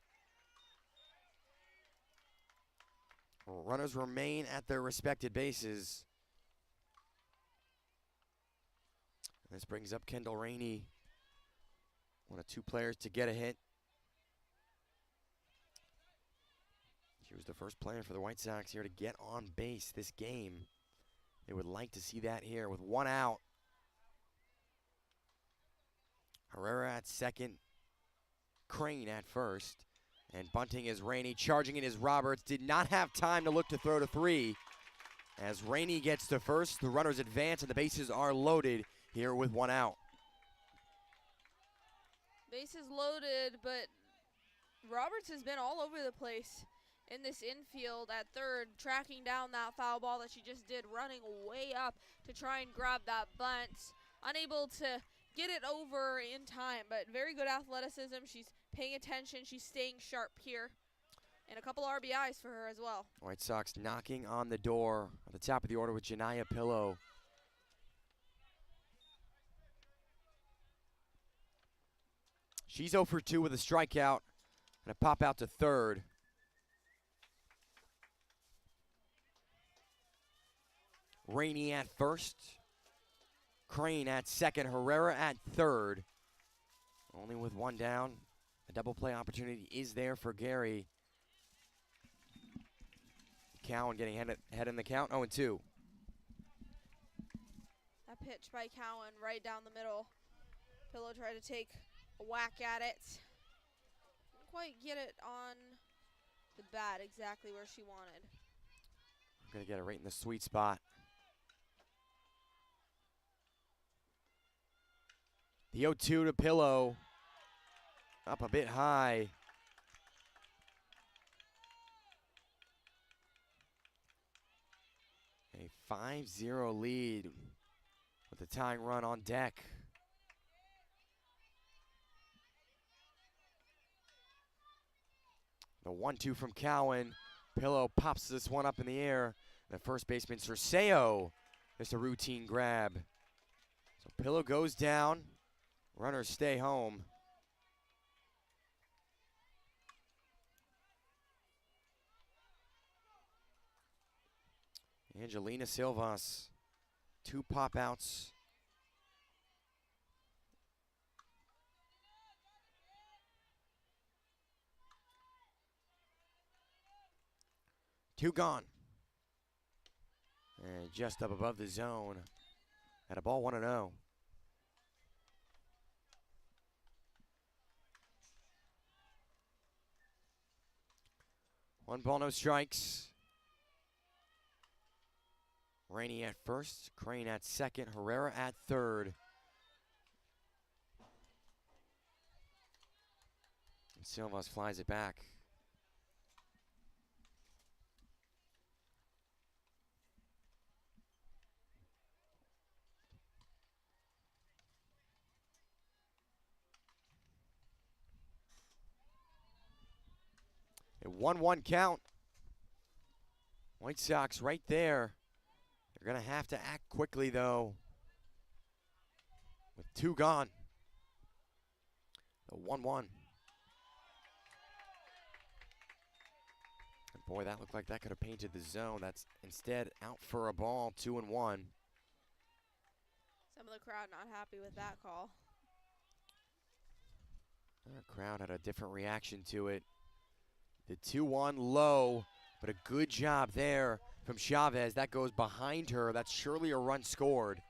Runners remain at their respected bases. This brings up Kendall Rainey, one of 2 players to get a hit. She was the first player for the White Sox here to get on base this game. They would like to see that here with 1 out. Herrera at second. Crane at first. And bunting is Rainey. Charging it is Roberts. Did not have time to look to throw to 3. As Rainey gets to first, the runners advance and the bases are loaded here with 1 out. Bases loaded, but Roberts has been all over the place in this infield at third, tracking down that foul ball that she just did, running way up to try and grab that bunt. Unable to get it over in time, but very good athleticism. She's paying attention. She's staying sharp here. And a couple RBIs for her as well. White Sox knocking on the door at the top of the order with Janiyah Pillow. She's 0 for 2 with a strikeout and a pop out to third. Rainey at first. Crane at second. Herrera at third. Only with one down. A double play opportunity is there for Gary. Cowan getting ahead in the count, 0-2. That pitch by Cowan right down the middle. Pillow tried to take a whack at it. Didn't quite get it on the bat exactly where she wanted. Gonna get it right in the sweet spot. The 0-2 to Pillow. Up a bit high. A 5-0 lead with the tying run on deck. The 1-2 from Cowan. Pillow pops this one up in the air. The first baseman, Cerceo, just a routine grab. So Pillow goes down. Runners stay home. Angelina Silvas, 2 pop outs. Two gone. And just up above the zone at a ball 1-0. One ball, no strikes. Rainey at first, Crane at second, Herrera at third. And Silvas flies it back. A 1-1 count. White Sox right there. They're going to have to act quickly, though, with 2 gone. The 1-1. And boy, that looked like that could have painted the zone. That's instead out for a ball, 2-1. Some of the crowd not happy with that call. The crowd had a different reaction to it. The 2-1 low, but a good job there from Chavez. That goes behind her. That's surely a run scored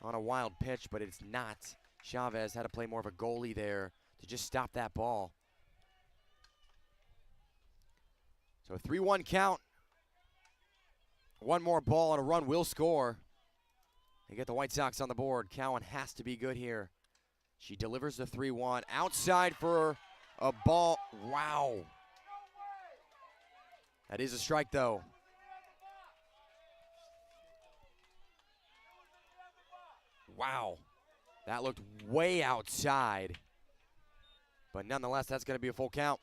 on a wild pitch, but it's not. Chavez had to play more of a goalie there to just stop that ball. So a 3-1 count. One more ball and a run will score. They get the White Sox on the board. Cowan has to be good here. She delivers the 3-1. Outside for a ball. Wow. That is a strike, though. Wow. That looked way outside. But nonetheless, that's going to be a full count.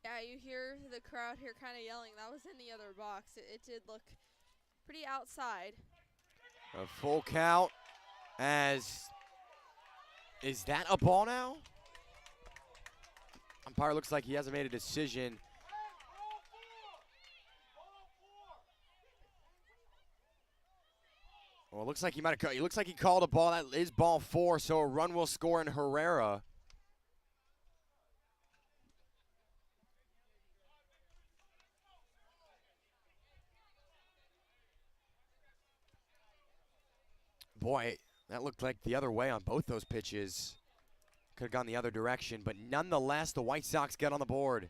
Yeah, you hear the crowd here kind of yelling. That was in the other box. It did look pretty outside. A full count as, is that a ball now? Umpire looks like he hasn't made a decision. Well, it looks like he looks like he called a ball. That is ball 4, so a run will score in Herrera. Boy, that looked like the other way on both those pitches. Could have gone the other direction, but nonetheless, the White Sox get on the board.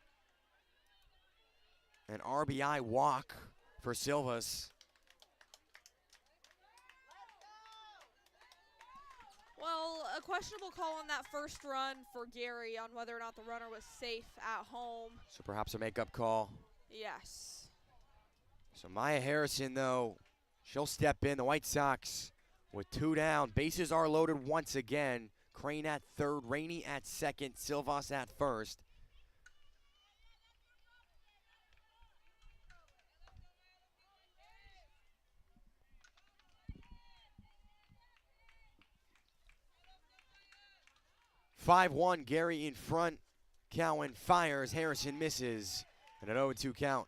An RBI walk for Silvas. Well, a questionable call on that first run for Gary on whether or not the runner was safe at home. So perhaps a makeup call. Yes. So Maya Harrison, though, she'll step in. The White Sox with 2 down. Bases are loaded once again. Crane at third, Rainey at second, Silvas at first. (5-1) Gary in front. Cowan fires, Harrison misses, and an 0-2 count.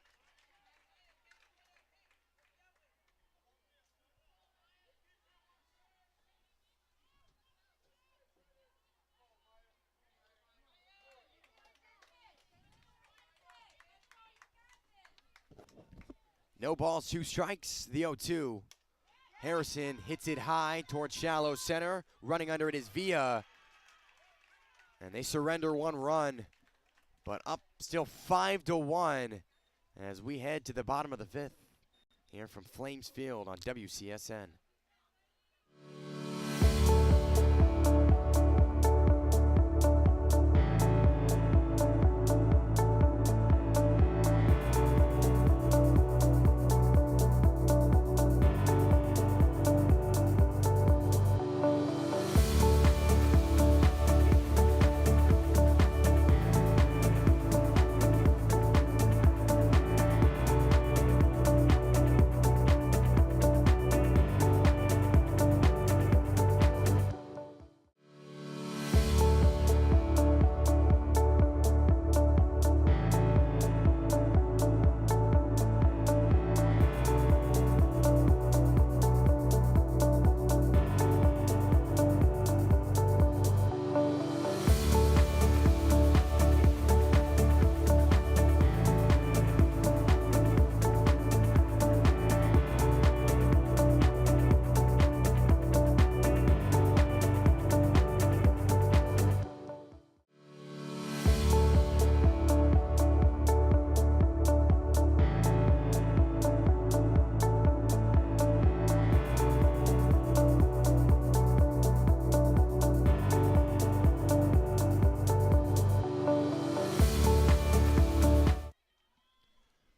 No balls, 2 strikes. The 0-2. Harrison hits it high towards shallow center. Running under it is Villa. And they surrender 1 run. But up still 5-1 as we head to the bottom of the 5th here from Flames Field on WCSN.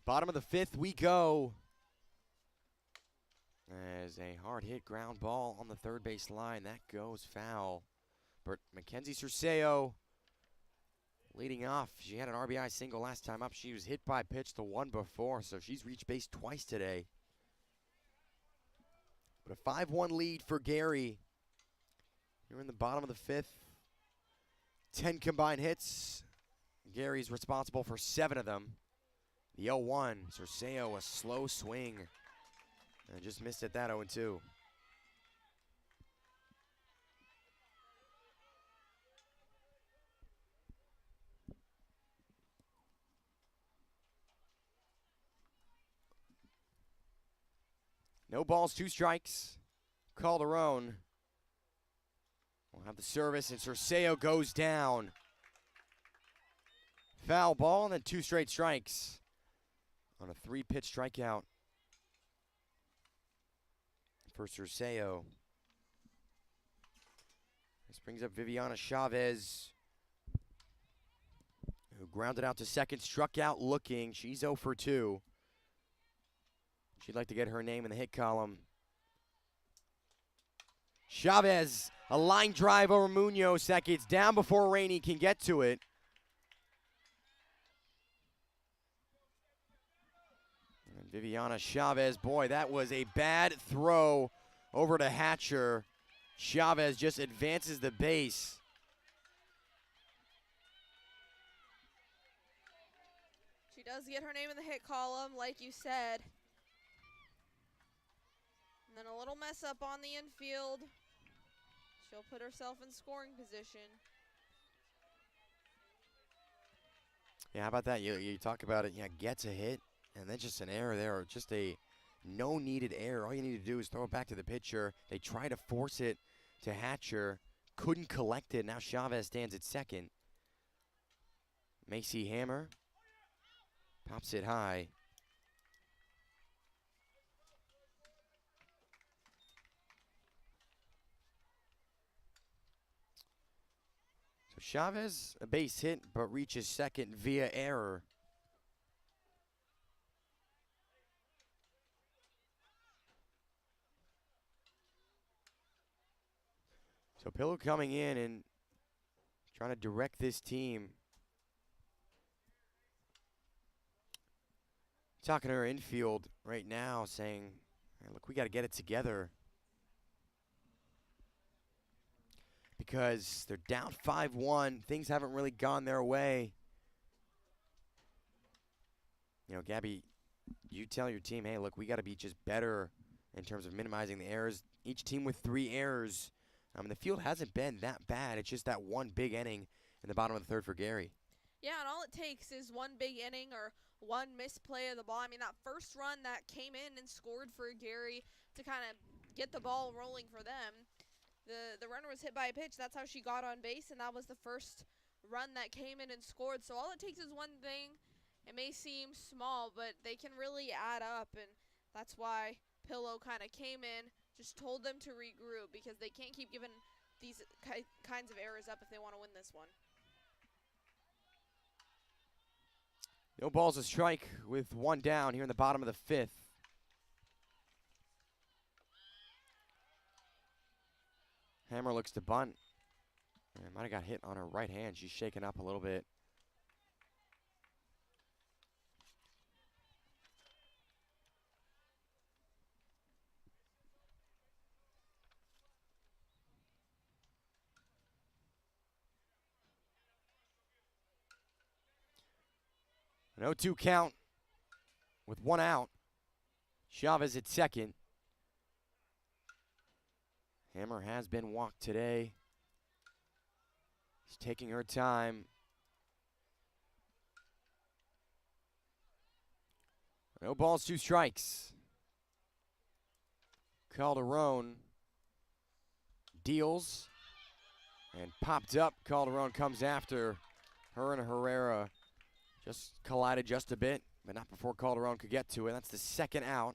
Bottom of the 5th we go. As a hard hit ground ball on the third base line. That goes foul. But Mackenzie Cerceo leading off. She had an RBI single last time up. She was hit by a pitch the one before, so she's reached base twice today. But a 5-1 lead for Gary. You're in the bottom of the 5th. 10 combined hits. Gary's responsible for 7 of them. The 0-1, Cerceo, a slow swing. And just missed at that 0-2. No balls, 2 strikes. Calderon will have the service, and Cerceo goes down. Foul ball, and then 2 straight strikes on a 3-pitch strikeout for Cerceo. This brings up Viviana Chavez, who grounded out to second, struck out looking. She's 0 for 2. She'd like to get her name in the hit column. Chavez, a line drive over Munoz that gets down before Rainey can get to it. And Viviana Chavez, boy, that was a bad throw over to Hatcher. Chavez just advances the base. She does get her name in the hit column, like you said. And then a little mess up on the infield. She'll put herself in scoring position. Yeah, how about that? You talk about it, yeah, gets a hit, and then just an error there, or just a no needed error. All you need to do is throw it back to the pitcher. They try to force it to Hatcher, couldn't collect it. Now Chavez stands at second. Macy Hammer pops it high. So Chavez, a base hit, but reaches second via error. So Pillow coming in and trying to direct this team. Talking to her infield right now, saying, hey, look, we got to get it together. Because they're down 5-1. Things haven't really gone their way. You know, Gabby, you tell your team, hey, look, we got to be just better in terms of minimizing the errors. Each team with 3 errors. The field hasn't been that bad. It's just that one big inning in the bottom of the 3rd for Gary. Yeah, and all it takes is one big inning or one misplay of the ball. I mean, that first run that came in and scored for Gary to kind of get the ball rolling for them. The runner was hit by a pitch. That's how she got on base, and that was the first run that came in and scored. So all it takes is one thing. It may seem small, but they can really add up, and that's why Pillow kind of came in, just told them to regroup because they can't keep giving these kinds of errors up if they want to win this one. No balls, a strike with one down here in the bottom of the fifth. Hammer looks to bunt. Might have got hit on her right hand. She's shaken up a little bit. An 0-2 count with one out. Chavez at second. Hammer has been walked today. She's taking her time. No balls, two strikes. Calderon deals and popped up. Calderon comes after her, and Herrera just collided just a bit, but not before Calderon could get to it. That's the second out.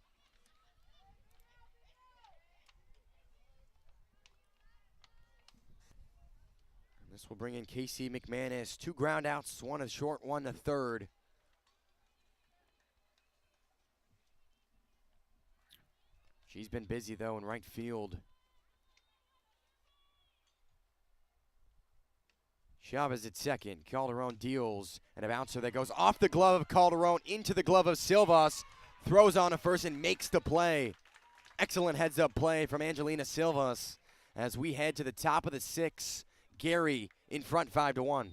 And this will bring in Casey McManus. Two ground outs, one a short, one a third. She's been busy, though, in right field. Chavez at second. Calderon deals, and a bouncer that goes off the glove of Calderon into the glove of Silvas. Throws on to first and makes the play. Excellent heads-up play from Angelina Silvas as we head to the top of the sixth. Gary in front 5-1.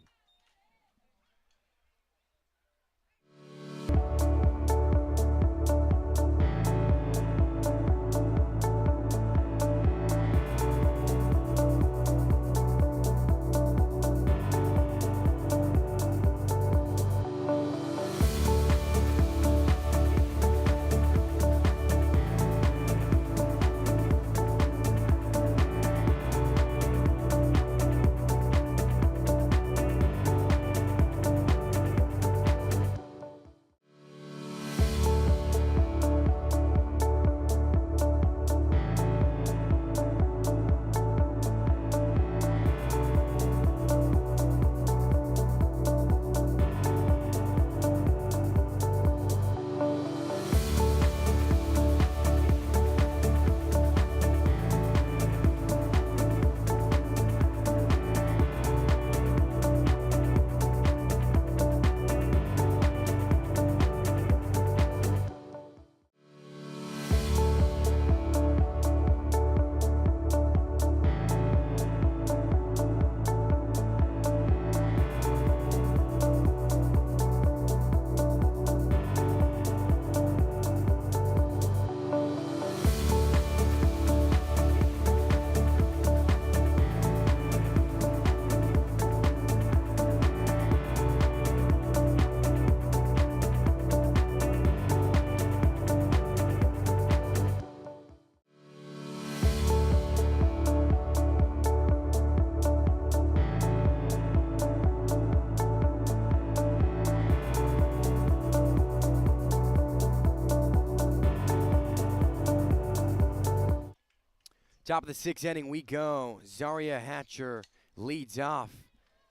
Top of the sixth inning we go. Zaria Hatcher leads off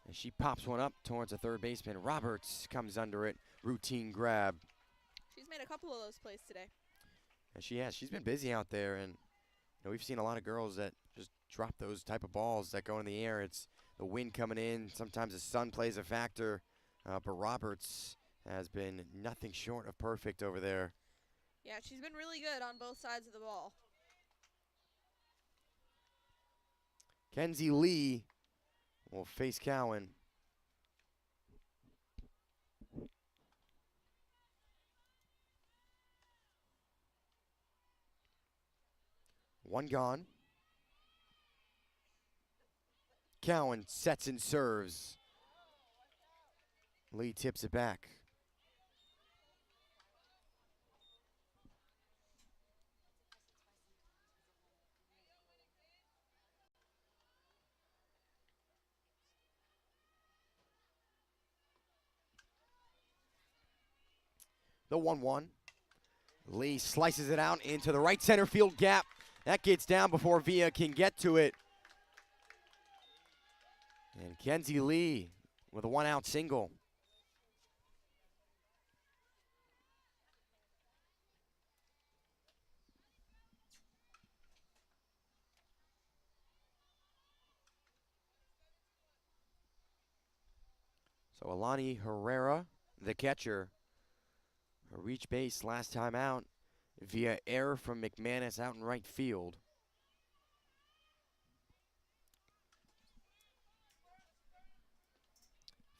as she pops one up towards the third baseman. Roberts comes under it. Routine grab. She's made a couple of those plays today. And she has. She's been busy out there, and we've seen a lot of girls that just drop those type of balls that go in the air. It's the wind coming in. Sometimes the sun plays a factor, but Roberts has been nothing short of perfect over there. Yeah, she's been really good on both sides of the ball. Kenzie Lee will face Cowan. One gone. Cowan sets and serves. Lee tips it back. The 1-1. Lee slices it out into the right center field gap. That gets down before Villa can get to it. And Kenzie Lee with a 1-out single. So Alani Herrera, the catcher, reached base last time out via error from McManus out in right field.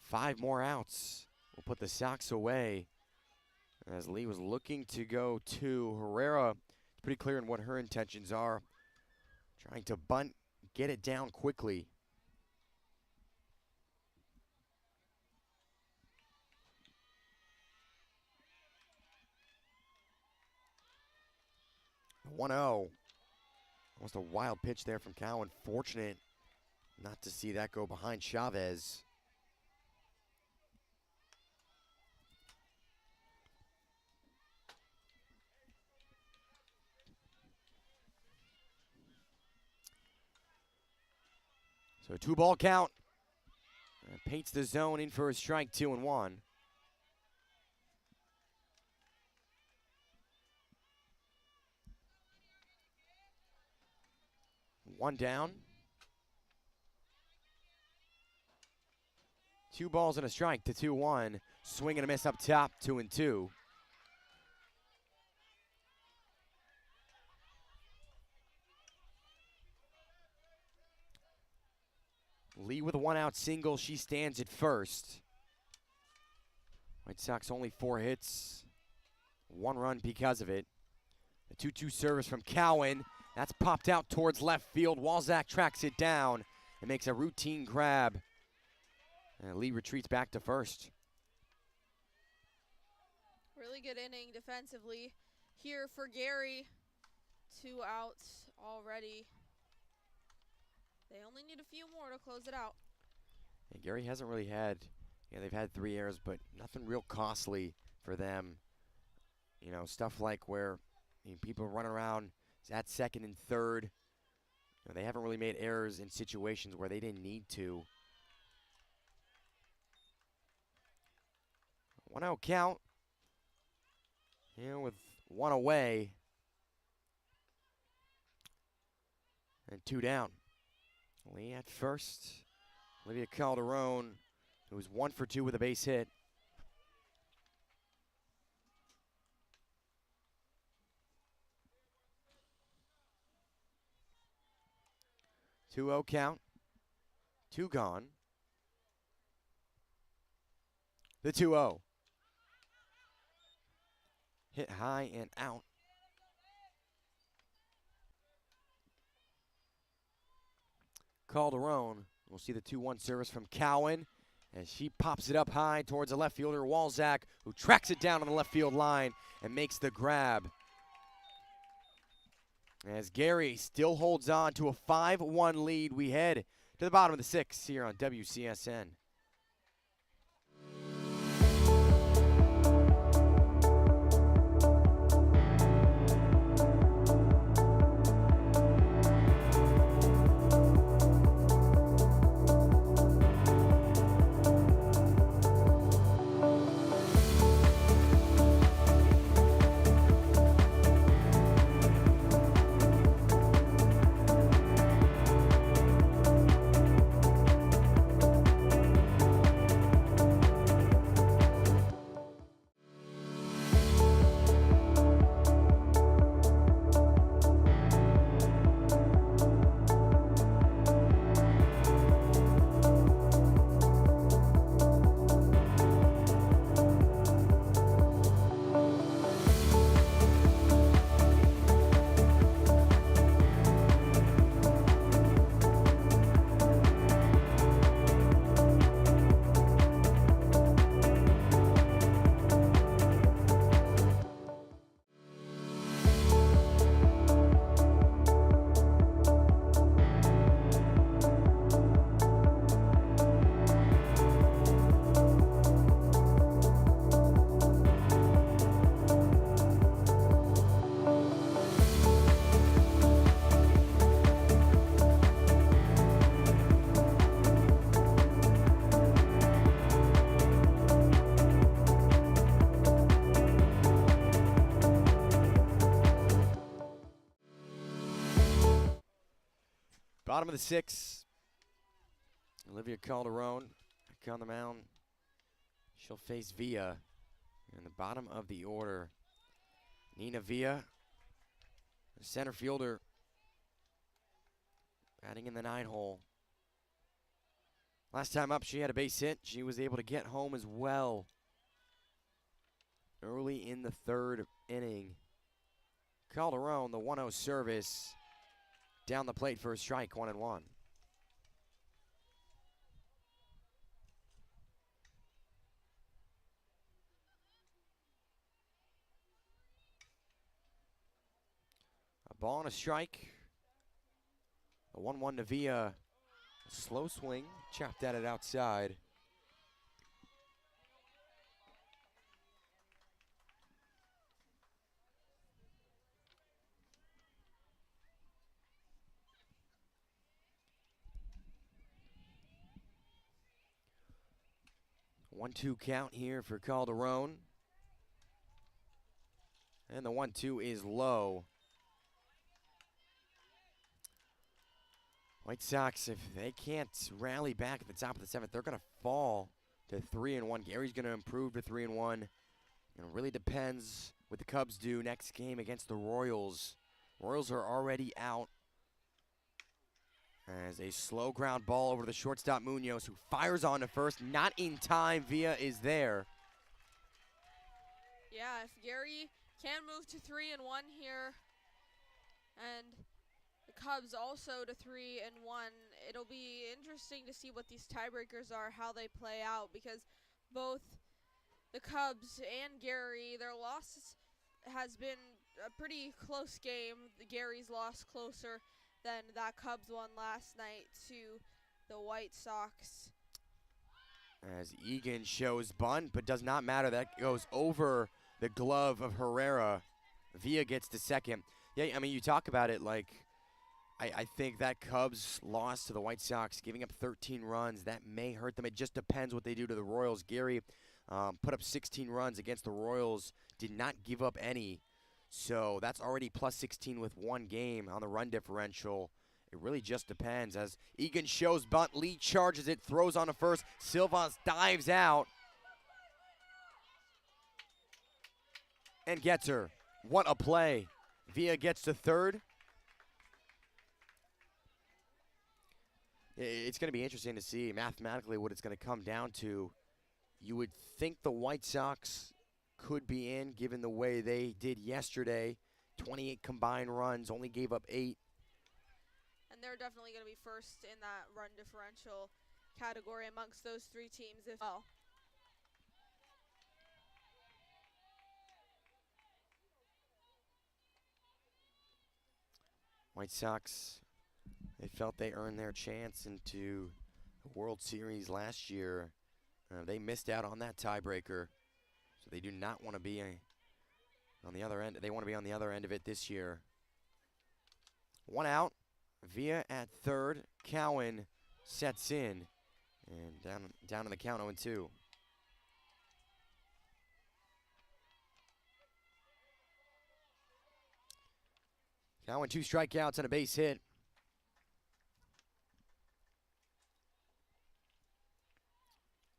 Five more outs will put the Sox away as Lee was looking to go to Herrera. It's pretty clear in what her intentions are. Trying to bunt, get it down quickly. The 1-0. Almost a wild pitch there from Cowan. Fortunate not to see that go behind Chavez. So a 2-ball count. Paints the zone in for a strike, 2-1. One down. 2 balls and a strike to 2-1. Swing and a miss up top, 2-2. Lee with a 1-out single. She stands at first. White Sox only 4 hits. 1 run because of it. The 2-2 service from Cowan. That's popped out towards left field. Walzak tracks it down and makes a routine grab. And Lee retreats back to first. Really good inning defensively here for Gary. 2 outs already. They only need a few more to close it out. And Gary hasn't really had, they've had 3 errors, but nothing real costly for them. You know, stuff like where people run around at second and third. They haven't really made errors in situations where they didn't need to. 1-out count. With 1 away. And 2 down. Lee at first. Olivia Calderon, who's 1 for 2 with a base hit. Two-0 count. 2 gone. The 2-0. Hit high and out. Calderon. We'll see the 2-1 service from Cowan as she pops it up high towards the left fielder, Walzak, who tracks it down on the left field line and makes the grab. As Gary still holds on to a 5-1 lead, we head to the bottom of the 6th here on WCSN. Bottom of the 6th. Olivia Calderon back on the mound. She'll face Villa in the bottom of the order. Nina Villa, the center fielder, batting in the 9-hole. Last time up, she had a base hit. She was able to get home as well early in the 3rd inning. Calderon, the 1-0 service, down the plate for a strike, 1-1. A ball and a strike. A 1-1 to Villa. A slow swing, chopped at it outside. One-two count here for Calderon. And the 1-2 is low. White Sox, if they can't rally back at the top of the 7th, they're going to fall to 3-1. Gary's going to improve to 3-1. And it really depends what the Cubs do next game against the Royals. Royals are already out. As a slow ground ball over to the shortstop Munoz, who fires on to first. Not in time. Villa is there. Yeah, if Gary can move to 3-1 here, and the Cubs also to 3-1, it'll be interesting to see what these tiebreakers are, how they play out, because both the Cubs and Gary, their loss has been a pretty close game. Gary's loss closer than that Cubs one last night to the White Sox. As Egan shows bunt, but does not matter. That goes over the glove of Herrera. Villa gets to second. Yeah, I mean, you talk about it like, I think that Cubs loss to the White Sox, giving up 13 runs, that may hurt them. It just depends what they do to the Royals. Gary put up 16 runs against the Royals, did not give up any. So that's already plus 16 with one game on the run differential. It really just depends. As Egan shows bunt, Lee charges it, throws on to first. Silva dives out and gets her. What a play. Villa gets to third. It's going to be interesting to see mathematically what it's going to come down to. You would think the White Sox could be in, given the way they did yesterday. 28 combined runs, only gave up 8. And they're definitely going to be first in that run differential category amongst those 3 teams as well. White Sox, they felt they earned their chance into the World Series last year. They missed out on that tiebreaker, so they do not want to be on the other end. They want to be on the other end of it this year. 1 out. Villa at third. Cowan sets in, and down to the count 0-2. Cowan 2 strikeouts and a base hit.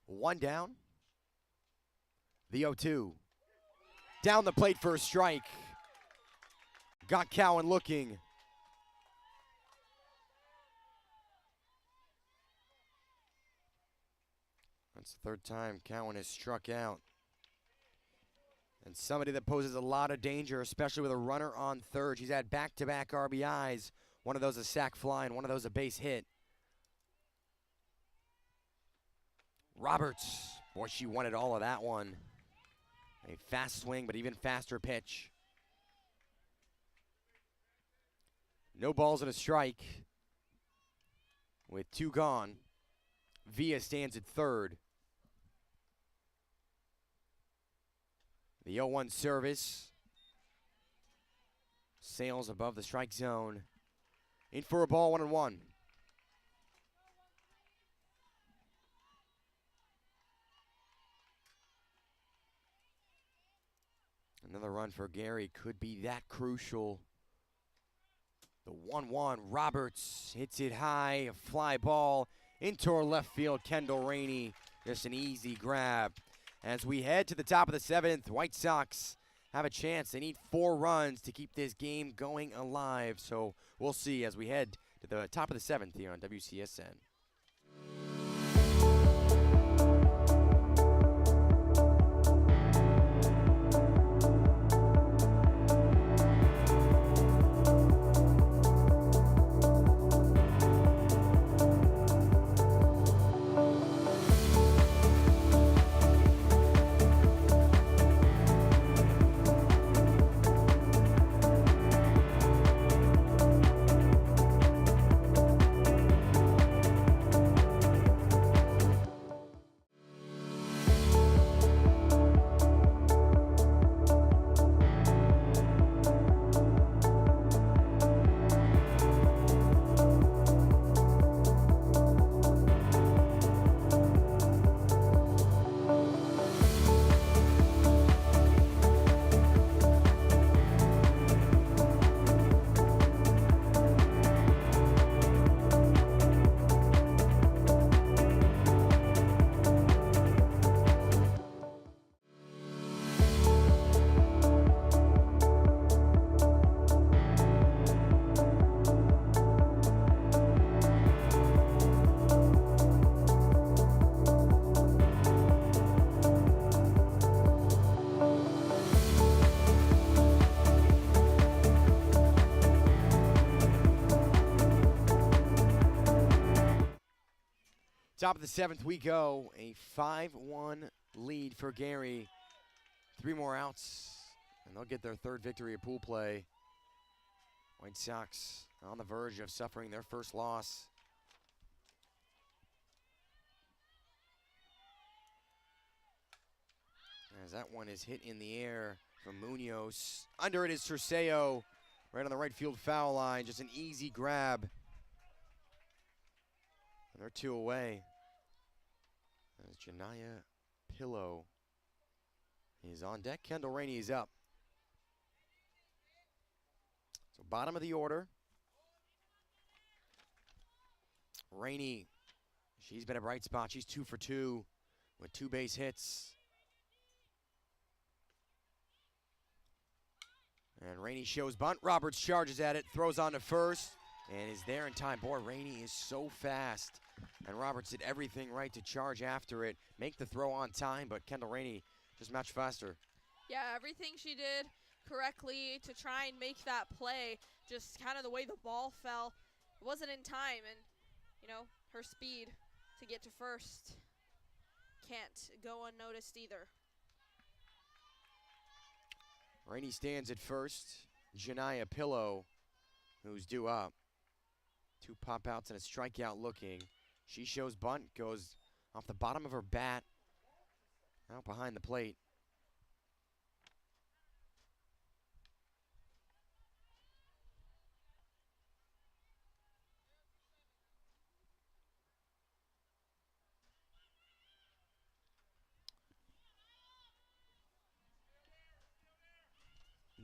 One down. The 0-2. Down the plate for a strike. Got Cowan looking. That's the 3rd time Cowan has struck out. And somebody that poses a lot of danger, especially with a runner on third. She's had back-to-back RBIs. One of those a sac fly and one of those a base hit. Roberts. Boy, she wanted all of that one. A fast swing, but even faster pitch. No balls and a strike. With 2 gone, Villa stands at third. The 0-1 service. Sails above the strike zone. In for a ball, 1-1. Another run for Gary could be that crucial. The 1-1, Roberts hits it high, a fly ball into our left field. Kendall Rainey, just an easy grab. As we head to the top of the 7th, White Sox have a chance. They need 4 runs to keep this game going alive. So we'll see as we head to the top of the 7th here on WCSN. Top of the 7th we go. A 5-1 lead for Gary. 3 more outs, and they'll get their 3rd victory of pool play. White Sox on the verge of suffering their first loss. As that one is hit in the air from Munoz. Under it is Terceo, right on the right field foul line. Just an easy grab. And they're 2 away. As Janaya Pillow is on deck. Kendall Rainey is up. So bottom of the order. Rainey, she's been a bright spot. She's 2 for 2 with 2 base hits. And Rainey shows bunt. Roberts charges at it, throws on to first, and is there in time. Boy, Rainey is so fast. And Roberts did everything right to charge after it, make the throw on time, but Kendall Rainey just much faster. Yeah, everything she did correctly to try and make that play, just kind of the way the ball fell, it wasn't in time, and, you know, her speed to get to first can't go unnoticed either. Rainey stands at first. Janaya Pillow, who's due up. 2 pop-outs and a strikeout looking. She shows bunt, goes off the bottom of her bat, out behind the plate.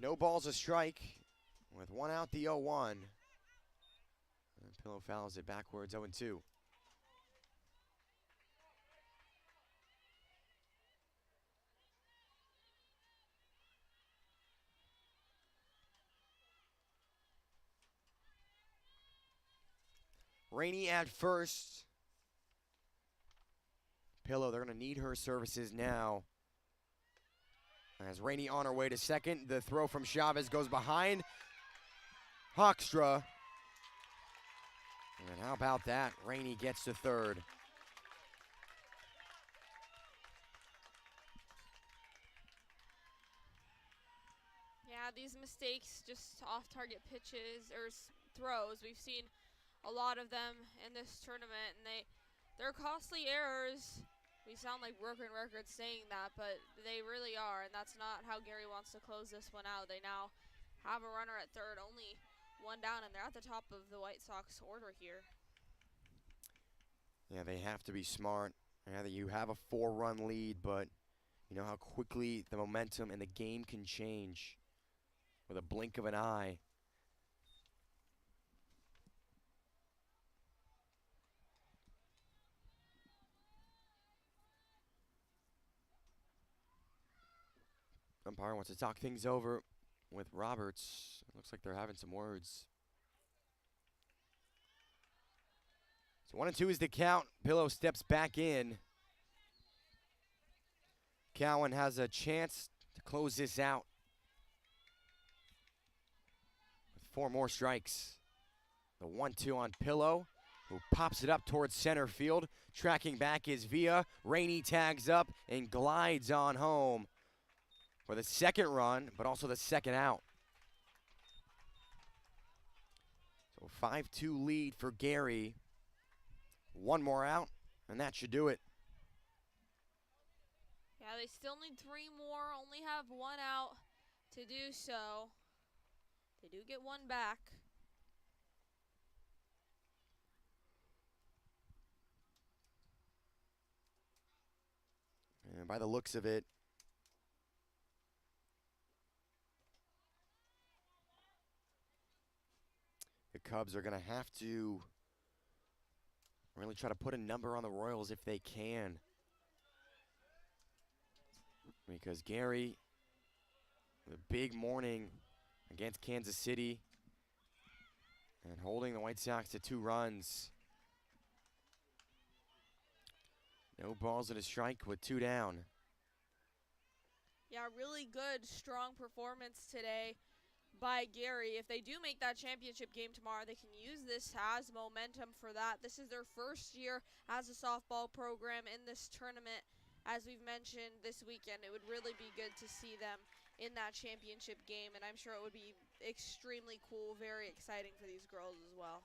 No balls, a strike. With 1 out, the 0-1. And Pillow fouls it backwards, 0-2. Rainey at first. Pillow, they're going to need her services now. As Rainey on her way to second, the throw from Chavez goes behind Hoekstra. And how about that? Rainey gets to third. Yeah, these mistakes, just off-target pitches or throws, we've seen a lot of them in this tournament, and they're costly errors. We sound like broken records saying that, but they really are, and that's not how Gary wants to close this one out. They now have a runner at third, only 1 down, and they're at the top of the White Sox order here. Yeah, they have to be smart. Yeah, you have a 4-run lead, but you know how quickly the momentum and the game can change with a blink of an eye. Umpire wants to talk things over with Roberts. It looks like they're having some words. So 1-2 is the count. Pillow steps back in. Cowan has a chance to close this out with 4 more strikes. The 1-2 on Pillow, who pops it up towards center field. Tracking back is Villa. Rainey tags up and glides on home for the second run, but also the second out. So 5-2 lead for Gary. 1 more out, and that should do it. Yeah, they still need 3 more, only have 1 out to do so. They do get 1 back. And by the looks of it, the Cubs are going to have to really try to put a number on the Royals if they can. Because Gary, the big morning against Kansas City and holding the White Sox to 2 runs. No balls and a strike with 2 down. Yeah, really good, strong performance today by Gary. If they do make that championship game tomorrow, they can use this as momentum for that. This is their first year as a softball program in this tournament. As we've mentioned this weekend, it would really be good to see them in that championship game, and I'm sure it would be extremely cool, very exciting for these girls as well.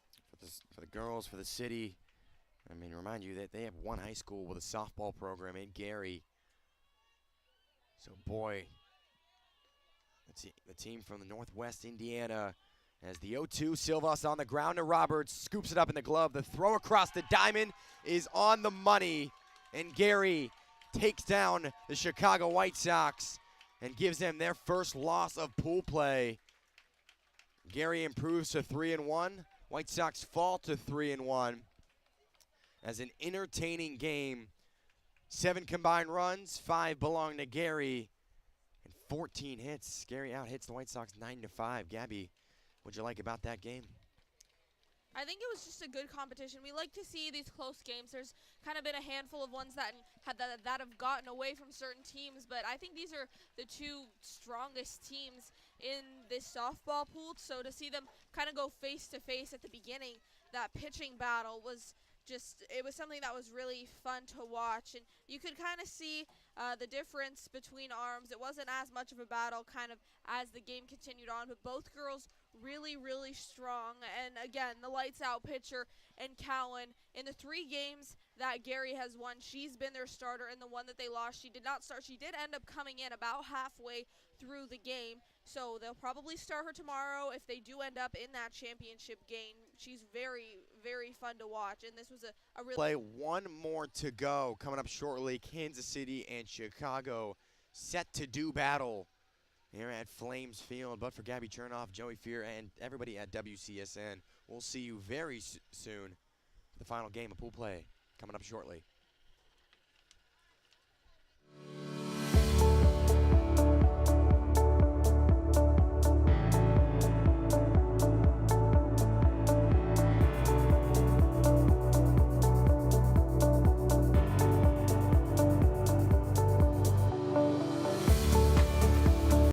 For the girls, for the city, I mean, remind you that they have 1 high school with a softball program in Gary. So, boy, the team from the Northwest Indiana as the 0-2, Silvas on the ground to Roberts, scoops it up in the glove. The throw across the diamond is on the money, and Gary takes down the Chicago White Sox and gives them their first loss of pool play. Gary improves to 3-1. White Sox fall to 3-1. As an entertaining game, 7 combined runs, 5 belong to Gary, and 14 hits. Gary out-hits the White Sox 9-5. Gabby, what'd you like about that game? I think it was just a good competition. We like to see these close games. There's kind of been a handful of ones that have gotten away from certain teams, but I think these are the 2 strongest teams in this softball pool. So to see them kind of go face to face at the beginning, that pitching battle was it was something that was really fun to watch, and you could kind of see the difference between arms. It wasn't as much of a battle kind of as the game continued on, but both girls really, really strong. And again, the lights out pitcher and Cowan, in the 3 games that Gary has won, she's been their starter. In the one that they lost, she did not start. She did end up coming in about halfway through the game, so they'll probably start her tomorrow if they do end up in that championship game. She's very, very fun to watch, and this was a really... Play 1 more to go coming up shortly. Kansas City and Chicago set to do battle here at Flames Field. But for Gabby Chernoff, Joey Fear, and everybody at WCSN, we'll see you very soon for the final game of pool play coming up shortly.